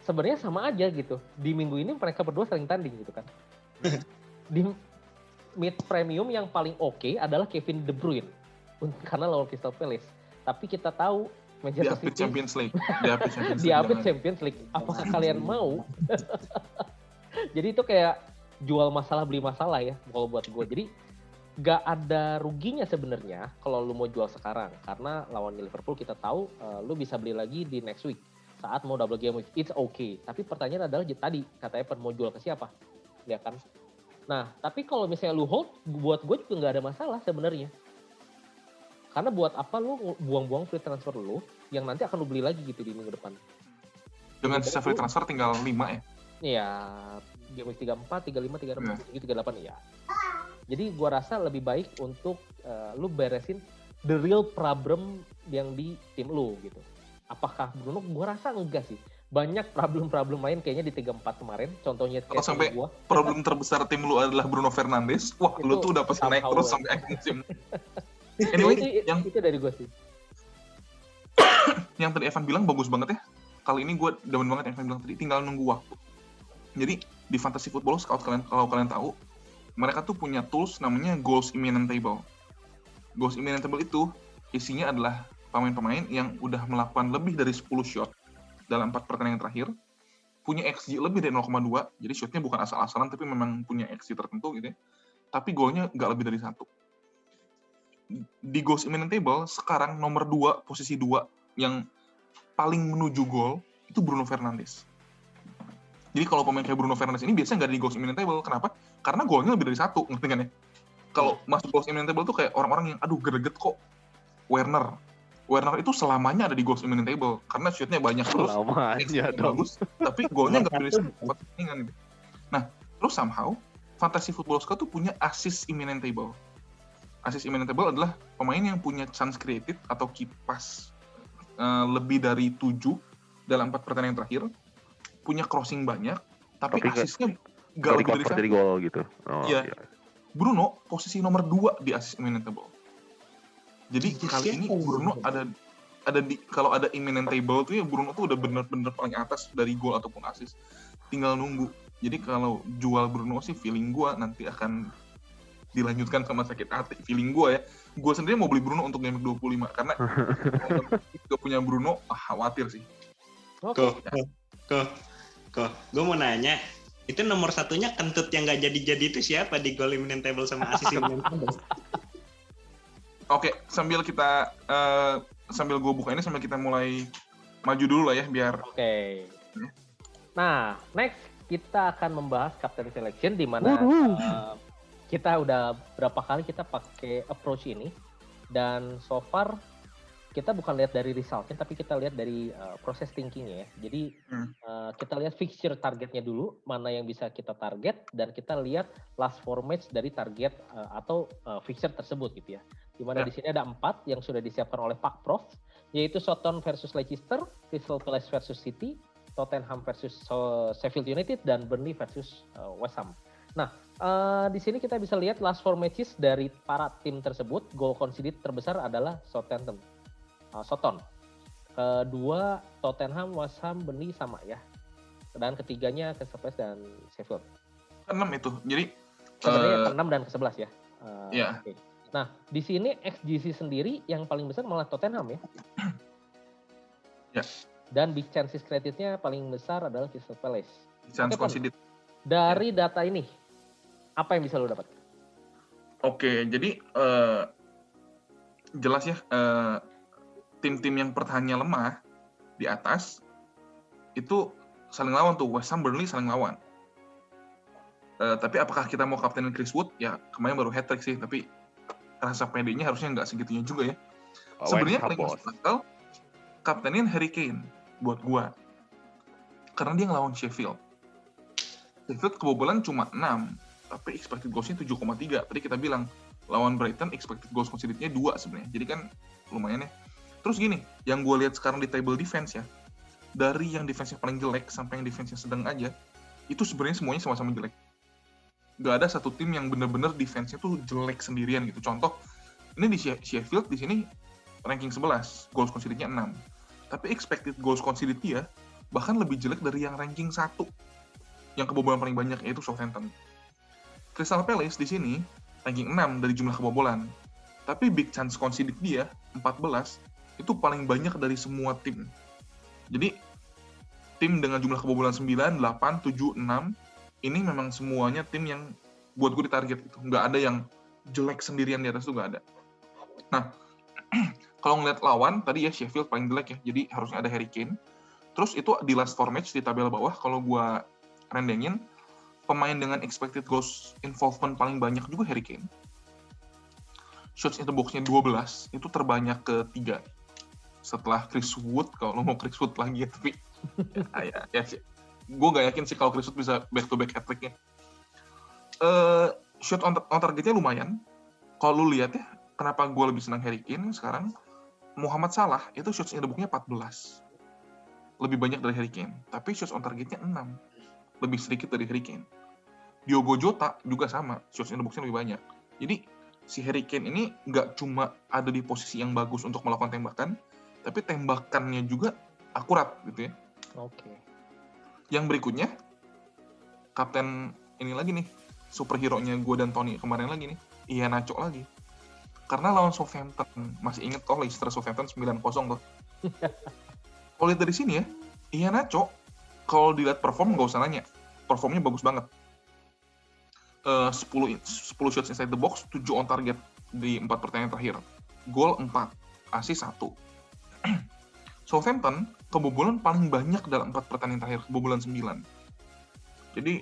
sebenarnya sama aja gitu. Di minggu ini mereka berdua saling tanding gitu kan. Di mid premium yang paling oke adalah Kevin De Bruyne. Karena lawan Crystal Palace. Tapi kita tahu Manchester Diapit City Champions League. diapit Champions League. Apakah kalian mau? Jadi itu kayak jual masalah beli masalah ya kalau buat gue. Jadi gak ada ruginya sebenarnya kalau lu mau jual sekarang, karena lawan Liverpool kita tahu lu bisa beli lagi di next week saat mau double game week. It's okay. Tapi pertanyaan adalah tadi katanya mau jual ke siapa, ya kan? Nah tapi kalau misalnya lu hold, buat gue juga nggak ada masalah sebenarnya. Karena buat apa lu buang-buang free transfer lu yang nanti akan lu beli lagi gitu di minggu depan. Dengan sisa free transfer tinggal 5 ya? Iya, game week 34, 35, 36, 38 ya. Jadi gua rasa lebih baik untuk lu beresin the real problem yang di tim lu gitu. Apakah Bruno? Gua rasa enggak sih. Banyak problem-problem lain kayaknya di 34 kemarin. Contohnya kalau sampai gua. Problem terbesar tim lu adalah Bruno Fernandes, wah lu tuh udah pasti naik terus sampai akhir musim. Anyway, itu dari gue sih. Yang tadi Evan bilang bagus banget ya. Kali ini gue demen banget yang Evan bilang tadi, tinggal nunggu waktu. Jadi di Fantasy Football Scout kalau kalian tahu, mereka tuh punya tools namanya Goals Imminent Table. Goals Imminent Table itu isinya adalah pemain-pemain yang udah melakukan lebih dari 10 shot dalam 4 pertandingan terakhir, punya XG lebih dari 0,2, jadi shotnya bukan asal-asalan tapi memang punya XG tertentu gitu ya. Tapi golnya nggak lebih dari 1. Di Goals Imminent Table sekarang nomor 2, posisi 2 yang paling menuju gol itu Bruno Fernandes. Jadi kalau pemain kayak Bruno Fernandes ini biasanya nggak ada di Goals Imminent Table. Kenapa? Karena golnya lebih dari 1, ngerti kan ya? Kalau masuk Goals Imminent Table tuh kayak orang-orang yang aduh greget kok Werner itu selamanya ada di Goals Imminent Table karena shootnya banyak terus, bagus, tapi golnya nggak dari 1 pertandingan gitu. Nah, terus somehow Fantasy Football Scout tuh punya Assist Imminent Table. Assist Imminent Table adalah pemain yang punya chance created atau key pass lebih dari 7 dalam 4 pertandingan terakhir, punya crossing banyak, tapi assist-nya nggak lebih dari 1. Jadi gol gitu. Iya. Bruno posisi nomor 2 di Assist Imminent Table. Jadi kali ini Bruno ada di, kalau ada Imminent Table tuh ya Bruno tuh udah bener-bener paling atas dari gol ataupun assist. Tinggal nunggu. Jadi kalau jual Bruno sih feeling gue nanti akan dilanjutkan sama sakit hati, feeling gue ya. Gue sendiri mau beli Bruno untuk game 25 karena gak punya Bruno, khawatir sih. Kok, gue mau nanya, itu nomor satunya kentut yang gak jadi-jadi itu siapa di goal imminent table sama assist imminent table? Oke, sambil gue buka ini, sambil kita mulai maju dulu lah ya, biar. Oke. Nah, next kita akan membahas captain selection di mana kita udah berapa kali kita pakai approach ini, dan so far kita bukan lihat dari resultnya tapi kita lihat dari proses thinkingnya ya. Jadi kita lihat fixture targetnya dulu, mana yang bisa kita target, dan kita lihat last 4 match dari target atau fixture tersebut gitu ya. Dimana di sini ada 4 yang sudah disiapkan oleh Pak Prof, yaitu Southampton versus Leicester, Crystal Palace versus City, Tottenham versus Sheffield United, dan Burnley versus West Ham. Nah, di sini kita bisa lihat last 4 matches dari para tim tersebut, goal conceded terbesar adalah Southampton. Kedua Tottenham, West Ham, Burnley sama ya. Dan ketiganya Crystal Palace dan Sheffield. 6 itu. Jadi sebenarnya ke-6 dan ke-11 ya. Iya. Okay. Nah, di sini XGC sendiri yang paling besar malah Tottenham ya. Ya. Dan big chances creditnya paling besar adalah Crystal Palace. Chance conceded. Dari data ini, apa yang bisa lo dapat? Oke, jadi jelas ya, tim-tim yang pertahanannya lemah di atas itu saling lawan tuh. West Ham, Burnley saling lawan. Tapi apakah kita mau kaptenin Chris Wood? Ya kemarin baru hat-trick sih, tapi rasa PD-nya harusnya nggak segitunya juga ya. Sebenarnya paling masuk akal kaptenin Harry Kane buat gua, karena dia ngelawan Sheffield. Sheffield kebobolan cuma 6, tapi expected goals-nya 7,3. Tadi kita bilang lawan Brighton expected goals conceded-nya 2 sebenarnya. Jadi kan lumayan ya. Terus gini, yang gue lihat sekarang di table defense ya, dari yang defense yang paling jelek sampai yang defense yang sedang aja, itu sebenarnya semuanya sama-sama jelek. Gak ada satu tim yang benar-benar defense-nya tuh jelek sendirian gitu. Contoh, ini di Sheffield di sini ranking 11, goals conceded-nya 6. Tapi expected goals conceded dia bahkan lebih jelek dari yang ranking 1. Yang kebobolan paling banyak yaitu Southampton. Crystal Palace di sini ranking 6 dari jumlah kebobolan. Tapi big chance conceded dia 14, itu paling banyak dari semua tim. Jadi tim dengan jumlah kebobolan 9, 8, 7, 6 ini memang semuanya tim yang buat gue ditarget gitu. Nggak ada yang jelek sendirian di atas itu, nggak ada. Nah, kalau ngeliat lawan tadi ya Sheffield paling jelek ya, jadi harusnya ada Harry Kane. Terus itu di last 4 match di tabel bawah kalau gue rendengin, pemain dengan expected goals involvement paling banyak juga Harry Kane. Shots in the box-nya 12, itu terbanyak ketiga. Setelah Chris Wood, kalau lo mau Chris Wood lagi ya, tapi ya gue gak yakin sih kalau Chris Wood bisa back-to-back hat-trick-nya. Shot on targetnya lumayan. Kalau lu lihat ya, kenapa gue lebih senang Harry Kane sekarang, Muhammad Salah itu shots in the box-nya 14. Lebih banyak dari Harry Kane. Tapi shots on targetnya 6. Lebih sedikit dari Harry Kane. Diogo Jota juga sama, shots in the box-nya lebih banyak. Jadi, si Harry Kane ini nggak cuma ada di posisi yang bagus untuk melakukan tembakan, tapi tembakannya juga akurat gitu ya. Oke. Yang berikutnya, kapten ini lagi nih, superhero-nya gue dan Tony kemarin lagi nih, Iheanacho lagi. Karena lawan Southampton, masih inget toh Leicester Southampton 9-0 tuh. Kalau lihat dari sini ya, Iheanacho, kalau dilihat perform nggak usah nanya, performnya bagus banget. 10 shots inside the box, 7 on target di 4 pertandingan terakhir. Gol 4, assist 1. Southampton kebobolan paling banyak dalam 4 pertandingan terakhir, kebobolan 9. Jadi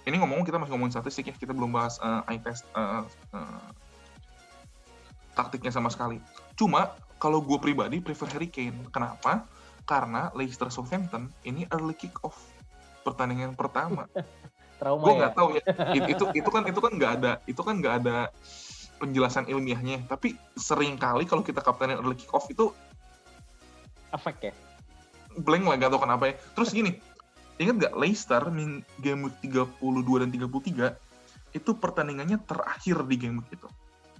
ini kita masih ngomongin statistik ya, kita belum bahas eye test taktiknya sama sekali. Cuma kalau gue pribadi prefer Harry Kane. Kenapa? Karena Leicester Southampton ini early kick off pertandingan pertama. Trauma gue ya? nggak tahu ya, itu kan nggak ada penjelasan ilmiahnya, tapi sering kali kalau kita kaptenin early kick off itu efek ya, blank lah, nggak tahu kenapa ya. Terus gini, ingat nggak Leicester game week 32 dan 33 itu pertandingannya terakhir di game week itu.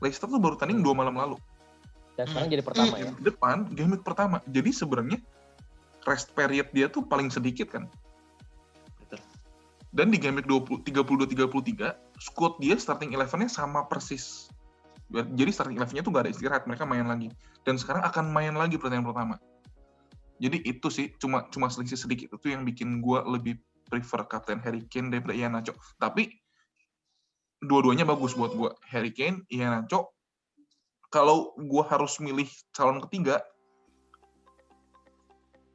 Leicester tuh baru tanding 2 malam lalu. dan sekarang jadi pertama ya. Depan game week pertama, jadi sebenarnya rest period dia tuh paling sedikit kan. Dan di game week 32-33, squad dia starting 11-nya sama persis. Jadi starting 11-nya tuh gak ada istirahat, mereka main lagi. Dan sekarang akan main lagi pertandingan pertama. Jadi itu sih, cuma selisih sedikit. Itu yang bikin gue lebih prefer Kapten Harry Kane daripada Iheanacho. Tapi, dua-duanya bagus buat gue. Harry Kane, Iheanacho. Kalau gue harus milih calon ketiga,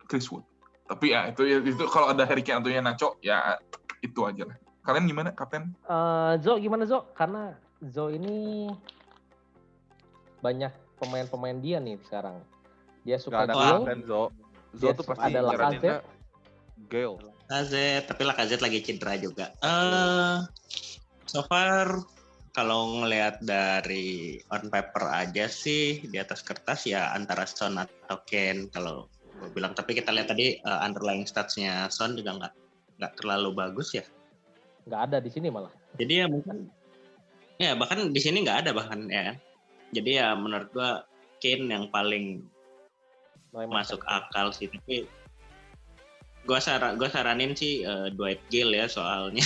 Chris Wood. Tapi ya, itu kalau ada Harry Kane atau Iheanacho, ya itu aja lah. Kalian gimana, Kapten? Zo, gimana Zo? Karena Zo ini banyak pemain-pemain dia nih sekarang. Dia suka gol. Zo tuh pasti ada Lacazette. Gale. Lacazette, tapi Lacazette lagi cedera juga. So far, kalau ngelihat dari on paper aja sih, di atas kertas ya antara Son atau Kane kalau gue bilang. Tapi kita lihat tadi underlying stats-nya Son juga nggak terlalu bagus ya. Nggak ada di sini malah. Jadi ya mungkin, ya bahkan di sini nggak ada bahkan ya. Jadi ya menurut gua Kane yang paling masuk akal sih. Tapi gua saranin sih Dwight Gale ya soalnya.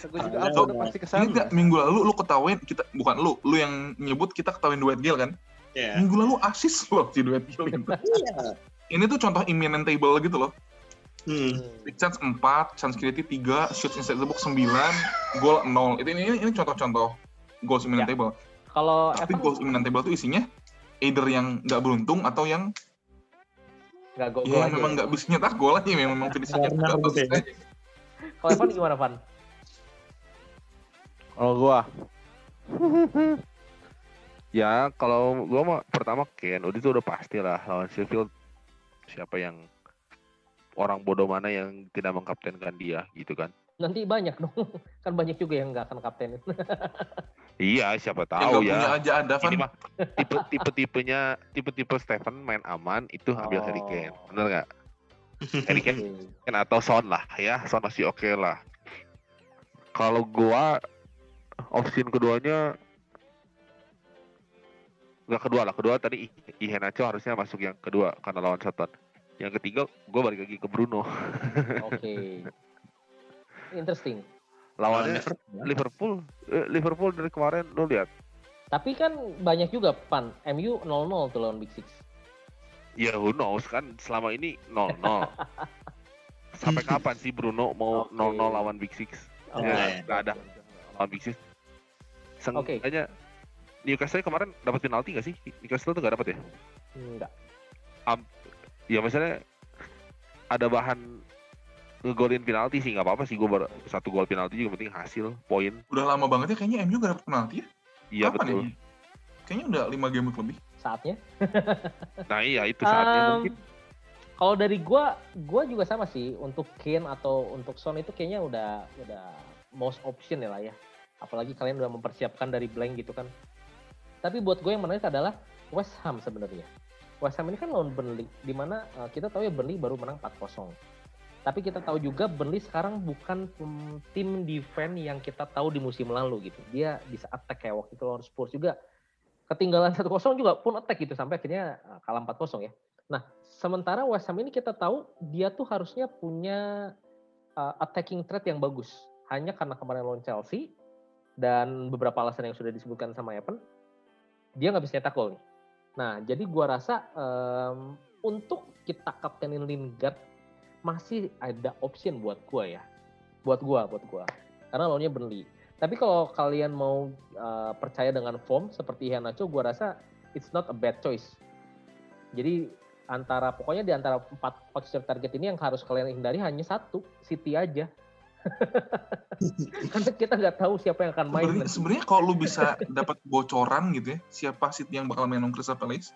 Gue juga udah pasti kesana. Enggak, minggu lalu lu ketawain kita, bukan lu yang nyebut kita ketawain Dwight Gale kan? Yeah. Minggu lalu assist loh si Dwight Gale. Iya. Ini tuh contoh imminent table gitu loh. Big chance 4, chance creative 3, shots inside the box 9, goal 0. Ini contoh-contoh goals imminent table. Tapi goals imminent table itu isinya either yang nggak beruntung atau yang nggak gol ya memang nggak bisa nyetak gol aja, memang finishingnya nggak bagus aja. Kalau Evan gimana, Van? Kalau gua ya kalau gua mah pertama Kane, itu udah pasti lah lawan Sheffield. Siapa yang orang bodoh mana yang tidak mengkaptenkan dia gitu kan? Nanti banyak dong, kan banyak juga yang nggak akan kaptenin. Iya, siapa tahu ya. Punya aja ada, Van. Ini mah tipe Stephen main aman itu ambil Harry Kane, bener nggak? Harry Kane atau Son lah ya, Son masih oke lah. Kalau gua option keduanya nggak kedua tadi Iheanacho harusnya masuk yang kedua karena lawan Soton. Yang ketiga, gue balik lagi ke Bruno. Oke. Interesting. Lawannya Liverpool dari kemarin, lo lihat Tapi kan banyak juga Pan, MU 0-0 tuh lawan Big Six. Ya who knows kan selama ini 0-0. Sampai kapan sih Bruno mau 0-0 lawan Big Six? Ya nggak ada lawan Big Six. Seenggaknya Newcastle kemarin dapat penalti nggak sih? Newcastle tuh nggak dapat ya? Enggak. Ya misalnya ada bahan ngegolin penalti sih nggak apa-apa sih, gue satu gol penalti juga penting hasil poin. Udah lama banget ya kayaknya MU gak dapet penalti ya? Iya betul. Ya? Kayaknya udah 5 game lebih. Saatnya. Nah iya itu saatnya mungkin. Kalau dari gue juga sama sih untuk Kane atau untuk Son itu kayaknya udah most option ya lah ya. Apalagi kalian udah mempersiapkan dari blank gitu kan. Tapi buat gue yang menarik adalah West Ham sebenarnya. West Ham ini kan lawan Burnley, di mana kita tahu ya Burnley baru menang 4-0. Tapi kita tahu juga Burnley sekarang bukan tim defense yang kita tahu di musim lalu gitu. Dia bisa attack kayak waktu itu lawan Spurs juga. Ketinggalan 1-0 juga pun attack gitu sampai akhirnya kalah 4-0 ya. Nah, sementara West Ham ini kita tahu dia tuh harusnya punya attacking threat yang bagus. Hanya karena kemarin lawan Chelsea dan beberapa alasan yang sudah disebutkan sama Evan, dia nggak bisa nyetak gol nih. Nah, jadi gua rasa untuk kita kaptenin Lingard masih ada option buat gua ya. Buat gua. Karena lawannya Burnley. Tapi kalau kalian mau percaya dengan form seperti Iheanacho, gua rasa it's not a bad choice. Jadi pokoknya di antara 4 fixture target ini yang harus kalian hindari hanya satu, City aja. Karena kita nggak tahu siapa yang akan main. Sebenarnya kalau lu bisa dapat bocoran gitu ya, siapa City yang bakal main on Crystal Palace,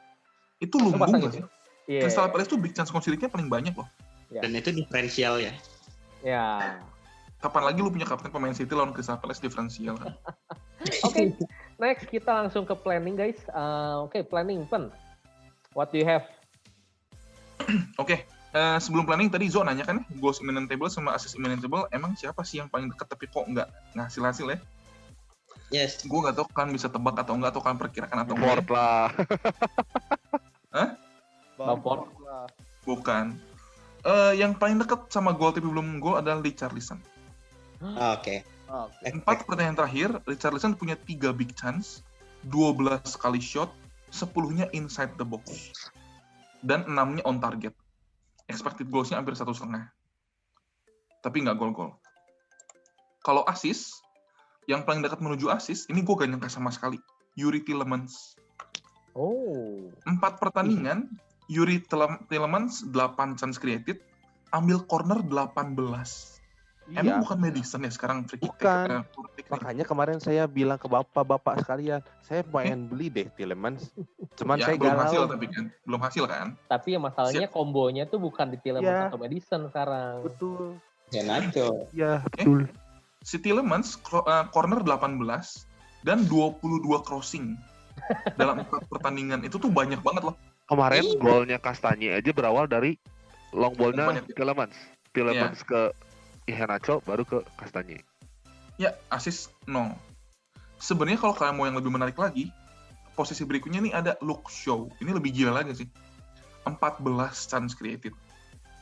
itu lumbung nggak sih? Yeah. Crystal Palace tuh big chance conceding-nya paling banyak loh. Yeah. Dan itu diferensial ya. Ya. Kapan lagi lu punya kapten pemain City lawan Crystal Palace diferensial kan? Oke, next kita langsung ke planning guys. Planning Pen. What do you have? Oke. Sebelum planning tadi Zo nanya kan goals imminent table sama assist imminent table emang siapa sih yang paling dekat tapi kok nggak ngasih-hasil ya? Yes. Gue nggak tahu kan bisa tebak atau nggak atau kan perkirakan atau enggak. Lah. Hah? Bamford lah. Bukan. Yang paling dekat sama gol tapi belum gol adalah Richarlison. Oke. 4 pertandingan terakhir Richarlison punya 3 big chance, 12 kali shot, 10-nya inside the box. Dan 6-nya on target. Expected goals-nya hampir 1,5. Tapi nggak gol-gol. Kalau assist, yang paling dekat menuju assist, ini gue gak nyangka sama sekali. Yuri Tielemans. 4 pertandingan, Yuri Tielemans 8 chance created, ambil corner 18. Iya. Emang bukan Madison ya sekarang? Bukan. Makanya kemarin saya bilang ke bapak-bapak sekalian, saya pengen beli deh Tielemans. Cuman ya, saya belum galau. hasil tapi kan. Belum hasil kan? Tapi ya masalahnya kombonya tuh bukan di Tielemans atau Madison sekarang. Betul. Iheanacho. Ya, betul. Si Tielemans corner 18 dan 22 crossing. Dalam 4 pertandingan itu tuh banyak banget loh. Kemarin golnya Kastanye aja berawal dari long ball-nya Tielemans. Tielemans ke Iheanacho baru ke Kastanye. Ya, assist 0. Sebenarnya kalau kalian mau yang lebih menarik lagi, posisi berikutnya nih ada Luke Shaw. Ini lebih gila lagi sih. 14 chance created.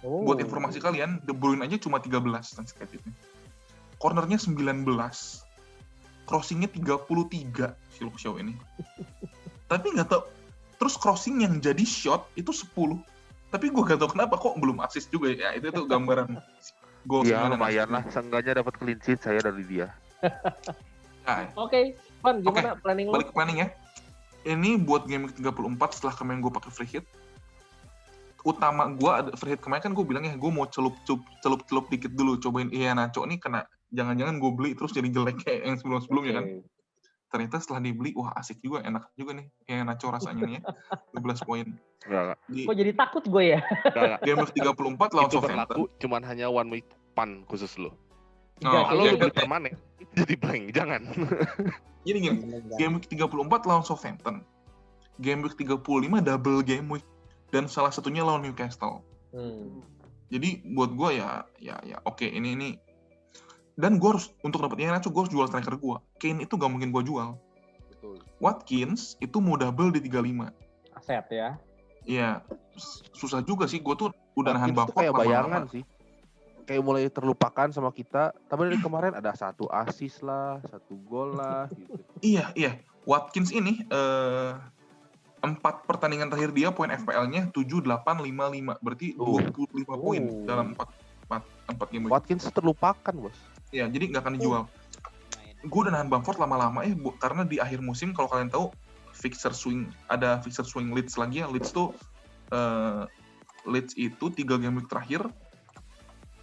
Buat informasi kalian, De Bruyne aja cuma 13 chance created-nya. Cornernya 19. Crossing-nya 33 si Luke Shaw ini. Tapi nggak tahu. Terus crossing yang jadi shot itu 10. Tapi gue nggak tahu kenapa kok belum assist juga ya. Itu tuh gambaran gol. Ya lumayan lah, seenggaknya dapat clean sheet saya dari dia. Oke, Pan, gimana planning lu? Balik ke planning ya. Ini buat game 34 setelah kemarin gue pakai free hit. Utama gue ada free hit kemarin kan gue bilang ya, gue mau celup dikit dulu, cobain Iheanacho nih kena jangan-jangan gue beli terus jadi jelek kayak yang sebelum-sebelumnya kan. Ternyata setelah dibeli, wah asik juga, enak juga nih Iheanacho rasanya nih ya. 12 poin. Kok jadi takut gue ya? Game 34 lawan Southampton. Cuman hanya one week pan khusus lo. Kalau lu beli permanen, itu jadi blank, jangan. Gini, game week 34 lawan Southampton. Game week 35 double game week. Dan salah satunya lawan Newcastle. Jadi buat gue ya oke, ini. Dan gue harus, untuk dapet Iheanacho, gue harus jual striker gue. Kane itu gak mungkin gue jual. Betul. Watkins itu mau double di 35. Aset ya? Iya, susah juga sih. Gue tuh udah nahan Watkins Bamford kayak bayangan sih. Kayak mulai terlupakan sama kita. Tapi dari kemarin ada 1 assist lah, 1 gol lah. Gitu. Iya. Watkins ini 4 pertandingan terakhir dia poin FPL-nya 7, 8, 5, 5. Berarti 25 poin dalam 4 game. Watkins terlupakan, Bos. Ya, jadi nggak akan dijual. Gue udah nahan Bamford lama-lama karena di akhir musim kalau kalian tahu ada fixture swing Leeds lagi ya. Leeds itu 3 game week terakhir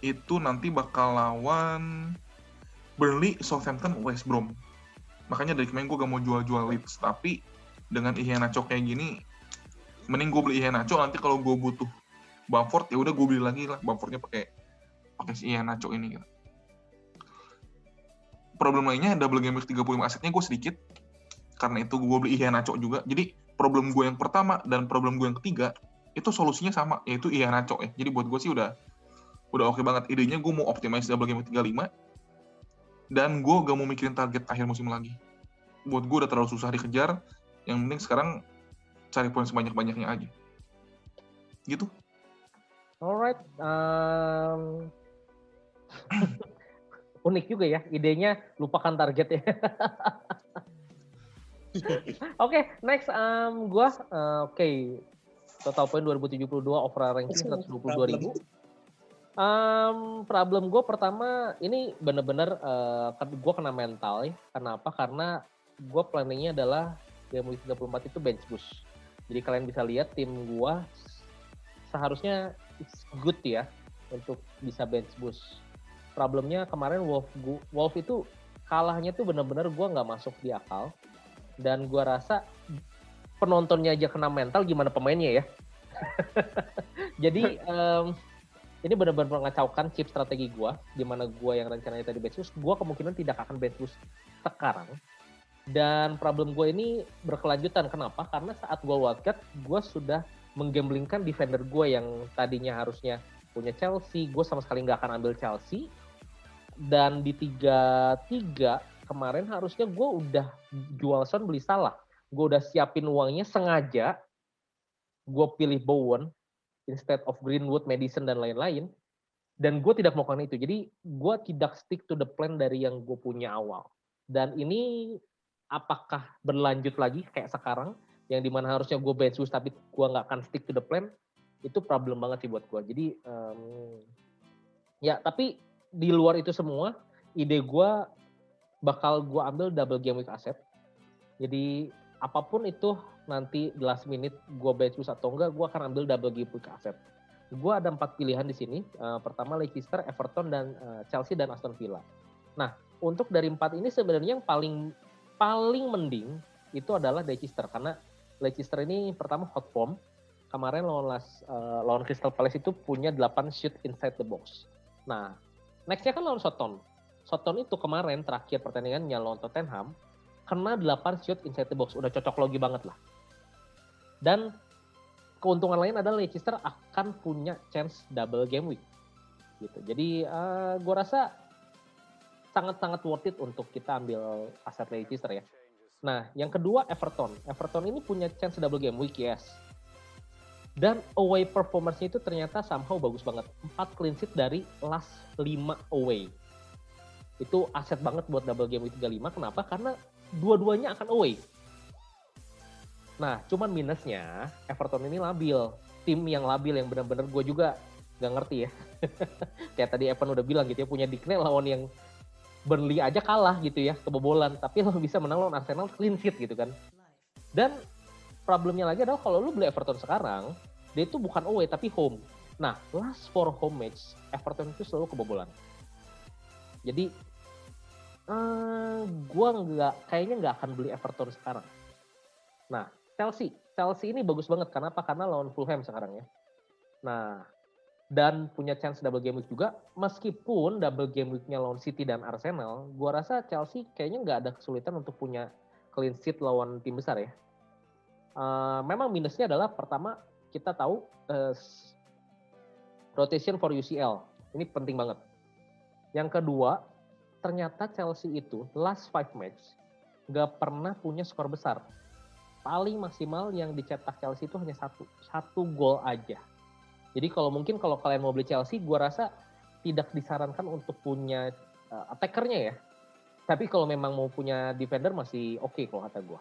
itu nanti bakal lawan Burnley, Southampton, West Brom. Makanya dari kemarin gue gak mau jual-jual Leeds, tapi dengan Iheanacho kayak gini, mending gue beli Iheanacho, nanti kalau gue butuh Bamford, ya udah gue beli lagi lah Bamfordnya pakai si Iheanacho ini gitu. Problem lainnya double game week 35 asetnya gue sedikit, karena itu gue beli Iheanacho juga. Jadi problem gue yang pertama dan problem gue yang ketiga itu solusinya sama, yaitu Iheanacho ya. Jadi buat gue sih udah oke banget. Idenya gue mau optimize double game week 35 dan gue gak mau mikirin target akhir musim lagi. Buat gue udah terlalu susah dikejar. Yang penting sekarang cari poin sebanyak-banyaknya aja. Gitu. Alright. Unik juga ya, idenya lupakan target ya. Oke, next gua total poin 2072, overall ranking 122.000. Problem gue pertama ini bener-bener gue kena mental ya. Kenapa? Karena gue planningnya adalah game week 34 itu bench boost. Jadi kalian bisa lihat tim gue seharusnya it's good ya untuk bisa bench boost. Problemnya kemarin Wolf itu kalahnya tuh bener-bener gue nggak masuk di akal. Dan gue rasa penontonnya aja kena mental, gimana pemainnya ya. Jadi ini benar-benar mengacaukan chip strategi gue, di mana gue yang rencananya tadi bench boost, gue kemungkinan tidak akan bench boost sekarang. Dan problem gue ini berkelanjutan. Kenapa? Karena saat gue wildcard, gue sudah menggamblingkan defender gue yang tadinya harusnya punya Chelsea. Gue sama sekali nggak akan ambil Chelsea. Dan di 3-3 kemarin harusnya gue udah jual Son, beli Salah. Gue udah siapin uangnya sengaja. Gue pilih Bowen instead of Greenwood, Madison, dan lain-lain. Dan gue tidak melakukan itu. Jadi gue tidak stick to the plan dari yang gue punya awal. Dan ini apakah berlanjut lagi kayak sekarang, yang dimana harusnya gue bench boost tapi gue nggak akan stick to the plan, itu problem banget sih buat gue. Jadi ya, tapi di luar itu semua, ide gue bakal gue ambil double game week asset. Jadi apapun itu nanti the last minute gue bench boost atau enggak, gue akan ambil double game week asset. Gue ada 4 pilihan di sini. Pertama Leicester, Everton, dan Chelsea dan Aston Villa. Nah, untuk dari 4 ini sebenarnya yang paling mending itu adalah Leicester, karena Leicester ini pertama hot form. Kemarin lawan Crystal Palace itu punya 8 shoot inside the box. Nah, nextnya kan lawan Southampton. Southampton itu kemarin terakhir pertandingannya lawan Tottenham kena 8 shoot inside the box, udah cocok logi banget lah. Dan keuntungan lain adalah Leicester akan punya chance double game week. Gitu. Jadi gue rasa sangat-sangat worth it untuk kita ambil aset Leicester ya. Nah, yang kedua Everton. Everton ini punya chance double game week, yes. Dan away performance-nya itu ternyata somehow bagus banget. 4 clean sheet dari last 5 away. Itu aset banget buat double game week 35. Kenapa? Karena dua-duanya akan away. Nah, cuman minusnya Everton ini labil. Tim yang labil, yang benar-benar gue juga gak ngerti ya. Kayak tadi Evan udah bilang gitu ya, punya Dickney lawan yang Burnley aja kalah gitu ya, kebobolan. Tapi lo bisa menang lawan Arsenal clean sheet gitu kan. Dan problemnya lagi adalah kalau lo beli Everton sekarang, dia itu bukan away tapi home. Nah, last 4 home match, Everton itu selalu kebobolan. Jadi, gue kayaknya nggak akan beli Everton sekarang. Nah, Chelsea ini bagus banget. Kenapa? Karena lawan Fulham sekarang ya. Nah, dan punya chance double game week juga. Meskipun double game week-nya lawan City dan Arsenal, gua rasa Chelsea kayaknya nggak ada kesulitan untuk punya clean sheet lawan tim besar ya. Memang minusnya adalah pertama kita tahu rotation for UCL. Ini penting banget. Yang kedua, ternyata Chelsea itu last 5 match nggak pernah punya skor besar. Paling maksimal yang dicetak Chelsea itu hanya satu gol aja. Jadi kalau kalian mau beli Chelsea, gue rasa tidak disarankan untuk punya attackernya ya. Tapi kalau memang mau punya defender masih oke kalau kata gue.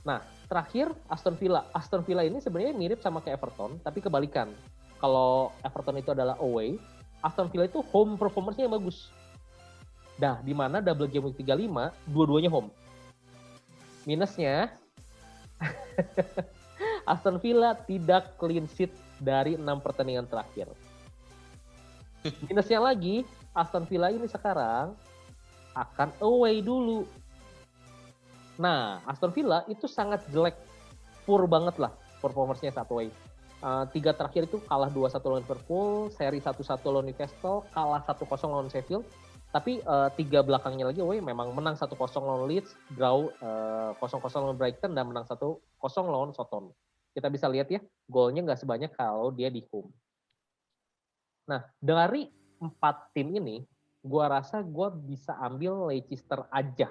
Nah, terakhir Aston Villa. Aston Villa ini sebenarnya mirip sama kayak Everton, tapi kebalikan. Kalau Everton itu adalah away, Aston Villa itu home performance-nya yang bagus. Nah, di mana double game week 35, dua-duanya home. Minusnya, Aston Villa tidak clean sheet dari 6 pertandingan terakhir. Minusnya lagi, Aston Villa ini sekarang akan away dulu. Nah, Aston Villa itu sangat jelek, poor banget lah performance-nya saat away. 3 terakhir itu kalah 2-1 lawan Liverpool, seri 1-1 lawan Newcastle, kalah 1-0 lawan Sheffield. Tapi 3 belakangnya lagi away memang menang 1-0 lawan Leeds, draw 0-0 lawan Brighton, dan menang 1-0 lawan Southampton. Kita bisa lihat ya, golnya nggak sebanyak kalau dia di home. Nah, dari 4 tim ini, gua rasa gua bisa ambil Leicester aja.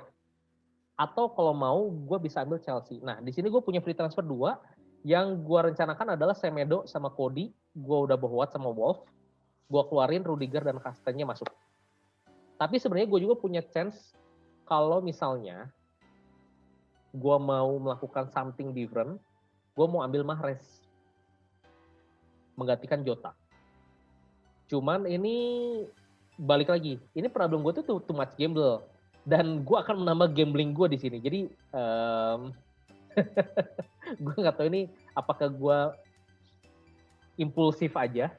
Atau kalau mau, gue bisa ambil Chelsea. Nah, di sini gue punya free transfer 2. Yang gue rencanakan adalah Semedo sama Cody. Gue udah bawa sama Wolf. Gue keluarin Rudiger dan Castagne masuk. Tapi sebenarnya gue juga punya chance kalau misalnya gue mau melakukan something different, gue mau ambil Mahrez. Menggantikan Jota. Cuman ini balik lagi. Ini problem gue tuh too much gamble. Dan gue akan menambah gambling gue di sini. Jadi gue nggak tahu ini apakah gue impulsif aja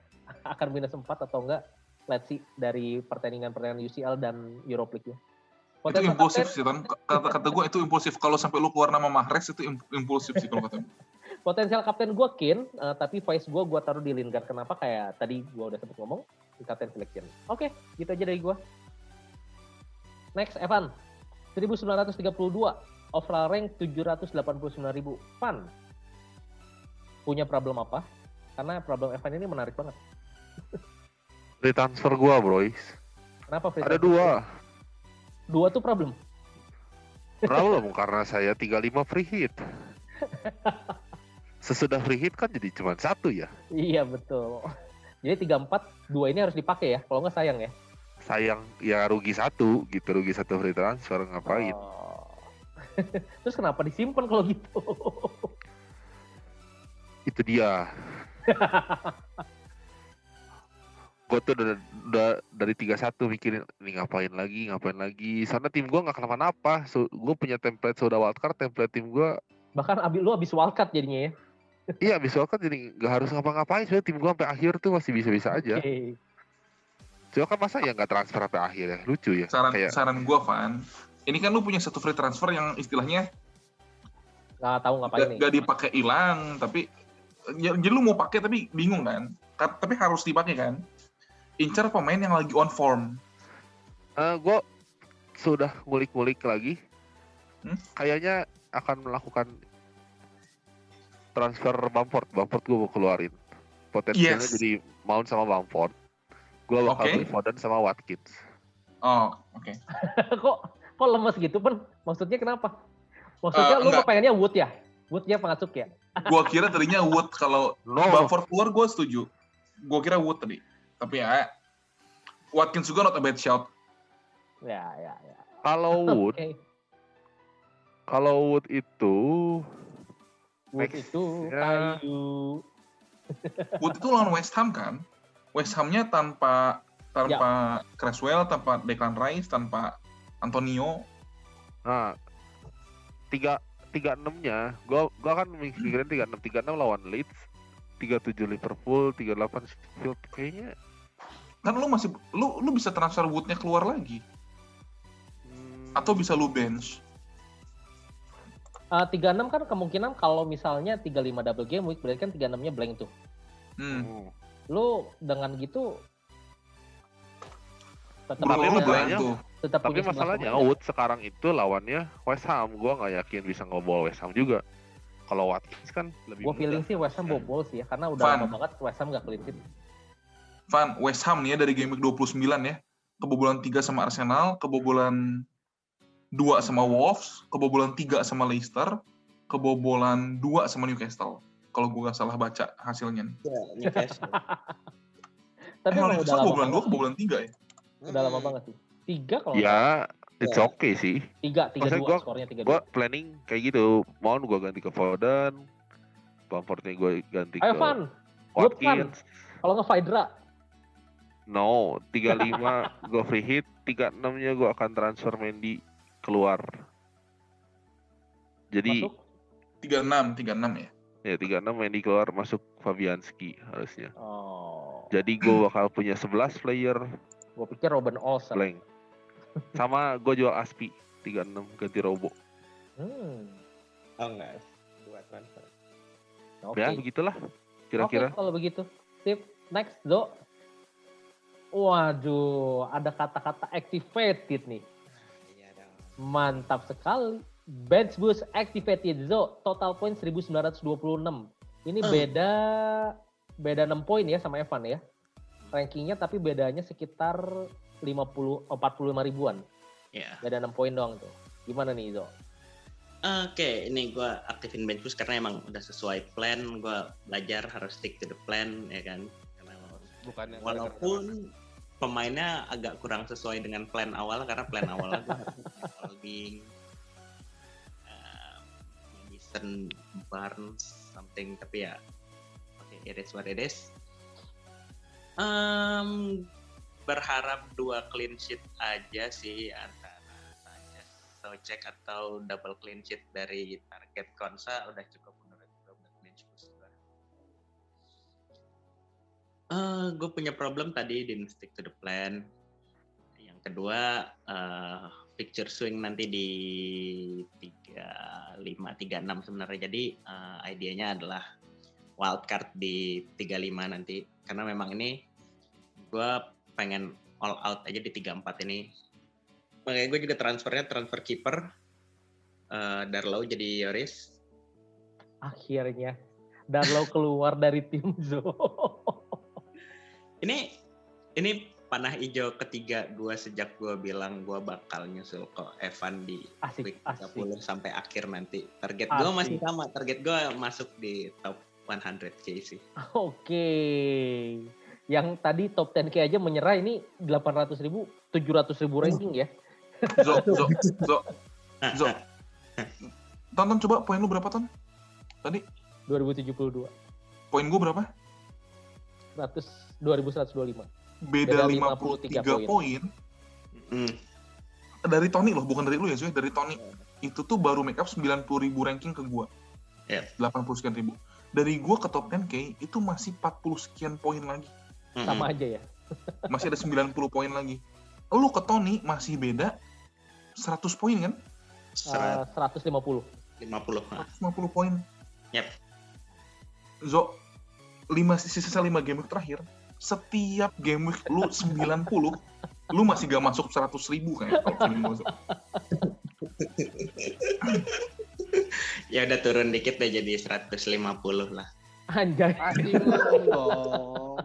akan minus 4 atau enggak. Let's see dari pertandingan UCL dan Europa League ya. Itu impulsif sih, kan? Kata gue itu impulsif. Kalau sampai lu keluar nama Mahrez itu impulsif sih kalau kata gue. Potensial kapten gue Kane, tapi voice gue taruh di Lingard. Kenapa? Kayak tadi gue udah sempat ngomong di kapten selection. Oke, gitu aja dari gue. Next, Evan. 1932. Overall rank 789.000. Fun. Punya problem apa? Karena problem Evan ini menarik banget. Free transfer gua, Brois. Kenapa free Ada transfer? 2. 2 tuh problem. Problem karena saya 35 free hit. Sesudah free hit kan jadi cuma 1 ya. Iya, betul. Jadi 34, 2 ini harus dipakai ya. Kalau nggak sayang ya. Sayang ya rugi 1 gitu, rugi 1 free transfer ngapain? Oh. Terus kenapa disimpan kalau gitu? Itu dia. Gue tuh udah dari 31 mikirin ini ngapain lagi. Soalnya tim gue nggak kenapa-napa. Gue punya template sudah wildcard, template tim gue. Bahkan lu abis wildcard jadinya ya? Iya abis wildcard jadi nggak harus ngapa-ngapain. Soalnya tim gue sampai akhir tuh masih bisa-bisa aja. Okay. Cuma kan masa ya nggak transfer sampai akhir ya, lucu ya. Saran gue, Van, ini kan lu punya satu free transfer yang istilahnya nggak tahu ngapain nih. Gak dipakai hilang, tapi jadi lu mau pakai tapi bingung kan? Tapi harus dipakai kan? Incar pemain yang lagi on form. Gue sudah ngulik-ngulik lagi. Kayaknya akan melakukan transfer Bamford. Bamford gue mau keluarin. Potensialnya jadi Mount sama Bamford. Gue bakal beli Foden sama Watkins. Oh, oke. Kok lemes gitu, Pen? Maksudnya kenapa? Maksudnya lu pengennya Wood ya? Wood-nya pengasuk ya? Gua kira tadinya Wood, kalau Bamford keluar gue setuju. Gua kira Wood tadi. Tapi ya, Watkins juga not a bad shout. Ya. Kalau Wood, Wood itu kayu. Wood itu lawan West Ham kan? West Ham-nya tanpa Cresswell, tanpa Declan Rice, tanpa Antonio. Nah, 36-nya, gua kan mikirin 36 lawan Leeds, 37 Liverpool, 38 Sheffield, kayaknya. Kan lu bisa transfer Wood-nya keluar lagi. Atau bisa lu bench. 36 kan kemungkinan kalau misalnya 35 double game week, berarti kan 36-nya blank tuh. Lu dengan gitu tapi masalahnya Wood sekarang itu lawannya West Ham. Gua nggak yakin bisa ngebobol West Ham juga. Kalau Watkins kan lebih mudah. Gua feeling sih West Ham bobol sih ya, karena udah lama banget West Ham nggak clean sheet. Van, West Ham nih ya dari game week 29 ya, kebobolan 3 sama Arsenal, kebobolan 2 sama Wolves, kebobolan 3 sama Leicester, kebobolan 2 sama Newcastle. Kalau gue nggak salah baca hasilnya nih. Ya, Newcastle. Tapi Newcastle kebobolan 2, kebobolan 3 ya? Udah lama banget sih. 3 kalau ya, It's okay sih. 3-2 skornya 3-2. Gue planning kayak gitu. Mount gue ganti ke Foden. Bamfordnya gue ganti Ayo ke Van, good Van. Watkins. Kalau nggak Faidra. No, 35 gue free hit, 36-nya gue akan transfer Mendy keluar. Jadi Masuk? 36 ya. Ya 36 Mendy keluar, masuk Fabianski harusnya. Oh. Jadi gue bakal punya 11 player Gue pikir Robin Olsen. blank. Sama gue jual Aspi 36 ganti Robo. Oh enggak, buat transfer. Oke. Ya begitulah kira-kira. Oke, kalau begitu. Sip. Next, Zo. Waduh, ada kata-kata activated nih. Iya dong. Mantap sekali. Bench boost activated, Zo. Total point 1926. Ini beda 6 poin ya sama Evan ya. Rankingnya tapi bedanya sekitar 45 ribuan. Iya. Beda 6 poin doang tuh. Gimana nih, Zo? Oke, ini gue aktifin bench boost karena emang udah sesuai plan. Gue belajar harus stick to the plan, ya kan. Karena Bukannya walaupun pemainnya agak kurang sesuai dengan plan awal, karena plan awalnya gue harus holding Madison, Barnes, something, tapi ya oke, it is what it is. Berharap 2 clean sheet aja sih, antara Soucek atau double clean sheet dari target Konsa udah cukup menurut gue buat bench boost gue. Gue punya problem tadi didn't stick to the plan. Yang kedua, picture swing nanti di 35-36 sebenarnya. Jadi idenya adalah wildcard di 35 nanti. Karena memang ini gue pengen all out aja di 34 ini. Makanya gue juga transfer keeper. Darlow jadi Yoris. Akhirnya Darlow keluar dari tim, Zo. Ini panah hijau ketiga gue sejak gue bilang gue bakal nyusul ke Evan di week 30 sampai akhir nanti. Target gue masih sama, target gue masuk di top 100k sih. Oke. Yang tadi top 10k aja menyerah, ini 800.000, 700.000 ranking ya. Zo. Tonton coba poin lu berapa, Ton? Tadi? 2072. Poin gue berapa? 2125. Beda 53 poin. Dari Tony loh, bukan dari lu ya, Zoe. Dari Tony. Itu tuh baru make up 90.000 ranking ke gue. 80 sekian ribu. Dari gue ke top 10k itu masih 40 sekian poin lagi. Sama aja ya. Masih ada 90 poin lagi. Lu ke Tony masih beda 100 poin kan? 150. 50 poin. Yep. Zo, sisa 5 game week terakhir, setiap game week lu 90, lu masih gak masuk 100.000 kayak kalau film Zo. Ya udah turun dikit deh jadi 150 lah. Anjay. Dong.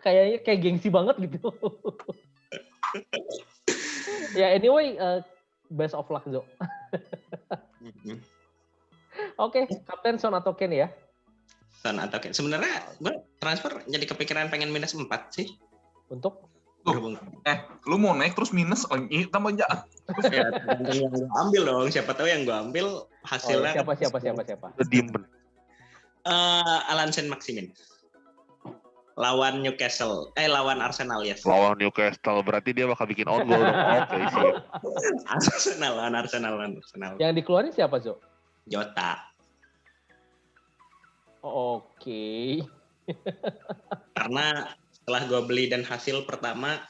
Kayaknya kayak gengsi banget gitu. Ya anyway, best of luck, Zo. Oke, Kapten Son atau Ken ya? Son atau Ken. Sebenarnya gue transfer jadi kepikiran pengen minus 4 sih. Untuk? Lu mau naik terus minus lagi tambah jahat. Ya, yang gue ambil dong. Siapa tahu yang gue ambil hasilnya. Siapa? Diem. Alan Saint-Maximin. Lawan Newcastle. Lawan Arsenal ya. Lawan Newcastle, berarti dia bakal bikin on goal dong. Oke sih. Lawan Arsenal. Yang dikeluarin siapa, Zo? Jota. Oke. Karena setelah gue beli dan hasil pertama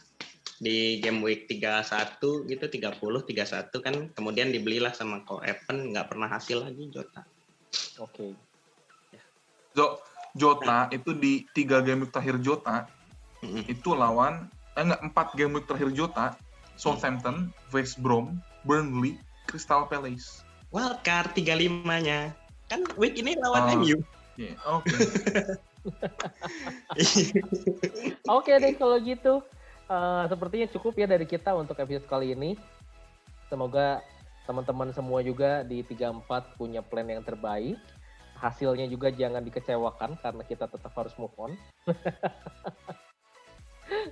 di game week 31 gitu, 31 kan, kemudian dibelilah sama Ko Evan, nggak pernah hasil lagi Jota. Oke. Jota itu di 3 game week terakhir Jota itu lawan 4 game week terakhir Jota, Southampton, West Brom, Burnley, Crystal Palace. Wildcard 35-nya. Kan week ini lawan MU. Yeah, oke. Oke deh kalau gitu. Sepertinya cukup ya dari kita untuk episode kali ini. Semoga teman-teman semua juga di 34 punya plan yang terbaik. Hasilnya juga jangan dikecewakan karena kita tetap harus move on.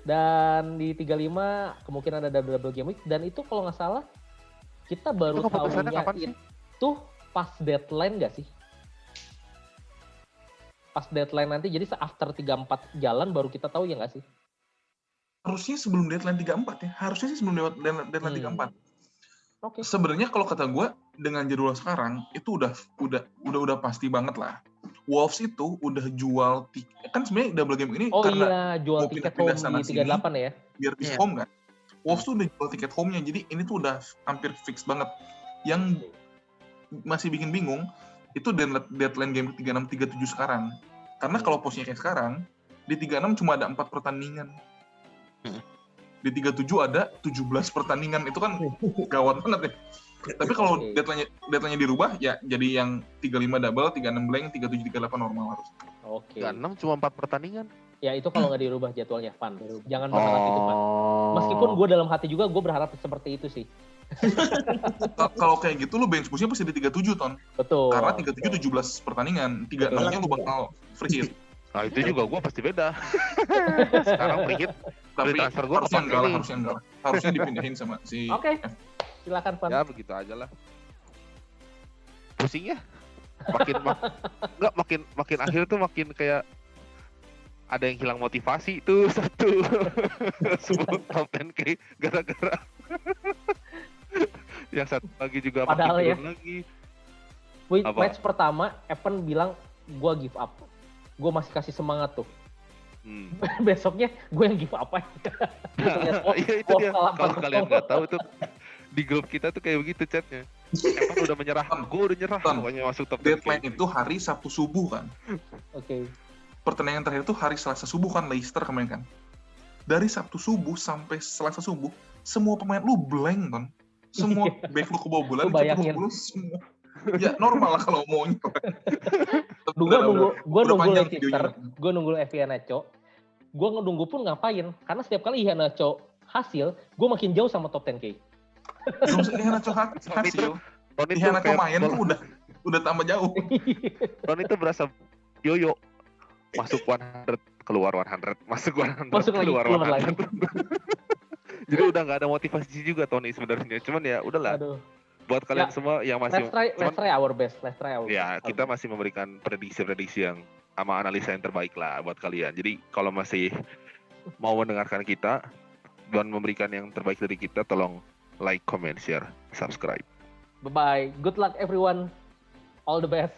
Dan di 35 kemungkinan ada double game week. Dan itu kalau nggak salah kita baru Itu keputusannya tahunya kapan sih? itu pas deadline nggak sih? Pas deadline nanti, jadi after 34 jalan baru kita tahu ya nggak sih? Harusnya sebelum deadline 34 ya. Harusnya sih sebelum deadline 34. Oke. Sebenarnya kalau kata gue dengan jadwal sekarang itu udah pasti banget lah. Wolves itu udah jual kan sebenarnya double game ini karena jual mau tiket pindah-pindah home sana di 38 ya. biar bisa Iya. home kan. Wolves tuh udah jual tiket home-nya, jadi ini tuh udah hampir fix banget. Yang masih bikin bingung itu deadline game 36 37 sekarang. Karena kalau posisinya kayak sekarang di 36 cuma ada 4 pertandingan. Di 37 ada 17 pertandingan. Itu kan gawat banget ya. Tapi kalau deadline-nya dirubah ya jadi yang 35 double, 36 blank, 37 38 normal harus. Oke. 36 cuma 4 pertandingan. Ya itu kalau nggak dirubah jadwalnya, Pan. Jangan berharap itu, Pan. Meskipun gue dalam hati juga gue berharap seperti itu sih. Kalau kayak gitu lu bench push-nya pasti di 37 ton. Betul. Karena 37 17 pertandingan, 36-nya lu bakal free hit. Nah itu juga gue pasti beda. Sekarang free hit. Tapi transfer gua harusnya kepake enggak lah, nih. harusnya enggak lah. Harusnya dipindahin sama si Oke. Silakan, Pan. Ya begitu aja lah. Pusing ya. Makin akhir tuh makin kayak ada yang hilang motivasi tuh satu. Sebelum top 10K gara-gara. Yang satu lagi juga Padahal makin ya. turun lagi. Apa? Match pertama, Evan bilang gue give up. Gue masih kasih semangat tuh. Besoknya gue yang give up aja. Iya itu dia. Kalau kalian nggak tahu tuh di grup kita tuh kayak begitu chatnya. Evan udah menyerah, gue udah nyerah. Pokoknya masuk top 10K. deadline itu hari Sabtu subuh kan. Oke. Pertandingan terakhir itu hari Selasa subuh kan, Leicester kemarin kan. Dari Sabtu subuh sampai Selasa subuh, semua pemain lu blank kan. Semua back lu kebobolan, Lu bayangin. lu semua. Ya normal lah kalau maunya. Gue Udah nunggu panjang Leicester, videonya. gue nunggu Iheanacho. Gue ngedunggu pun ngapain? Karena setiap kali Iheanacho hasil, gue makin jauh sama top 10K. Belum Iheanacho hasil. Ron itu Iheanacho kayak main tuh udah tambah jauh. Ron itu berasa yoyo. Masuk 100, keluar 100, masuk 100, Masuk lagi, keluar keluar 100. Jadi udah nggak ada motivasi juga Tony sebenarnya. Cuman ya udahlah. Aduh. Buat kalian semua yang masih Let's try our best. ya kita masih memberikan prediksi-prediksi yang sama analisa yang terbaik lah buat kalian. Jadi kalau masih mau mendengarkan kita dan memberikan yang terbaik dari kita, tolong like, comment, share, subscribe. Bye-bye. Good luck everyone. All the best.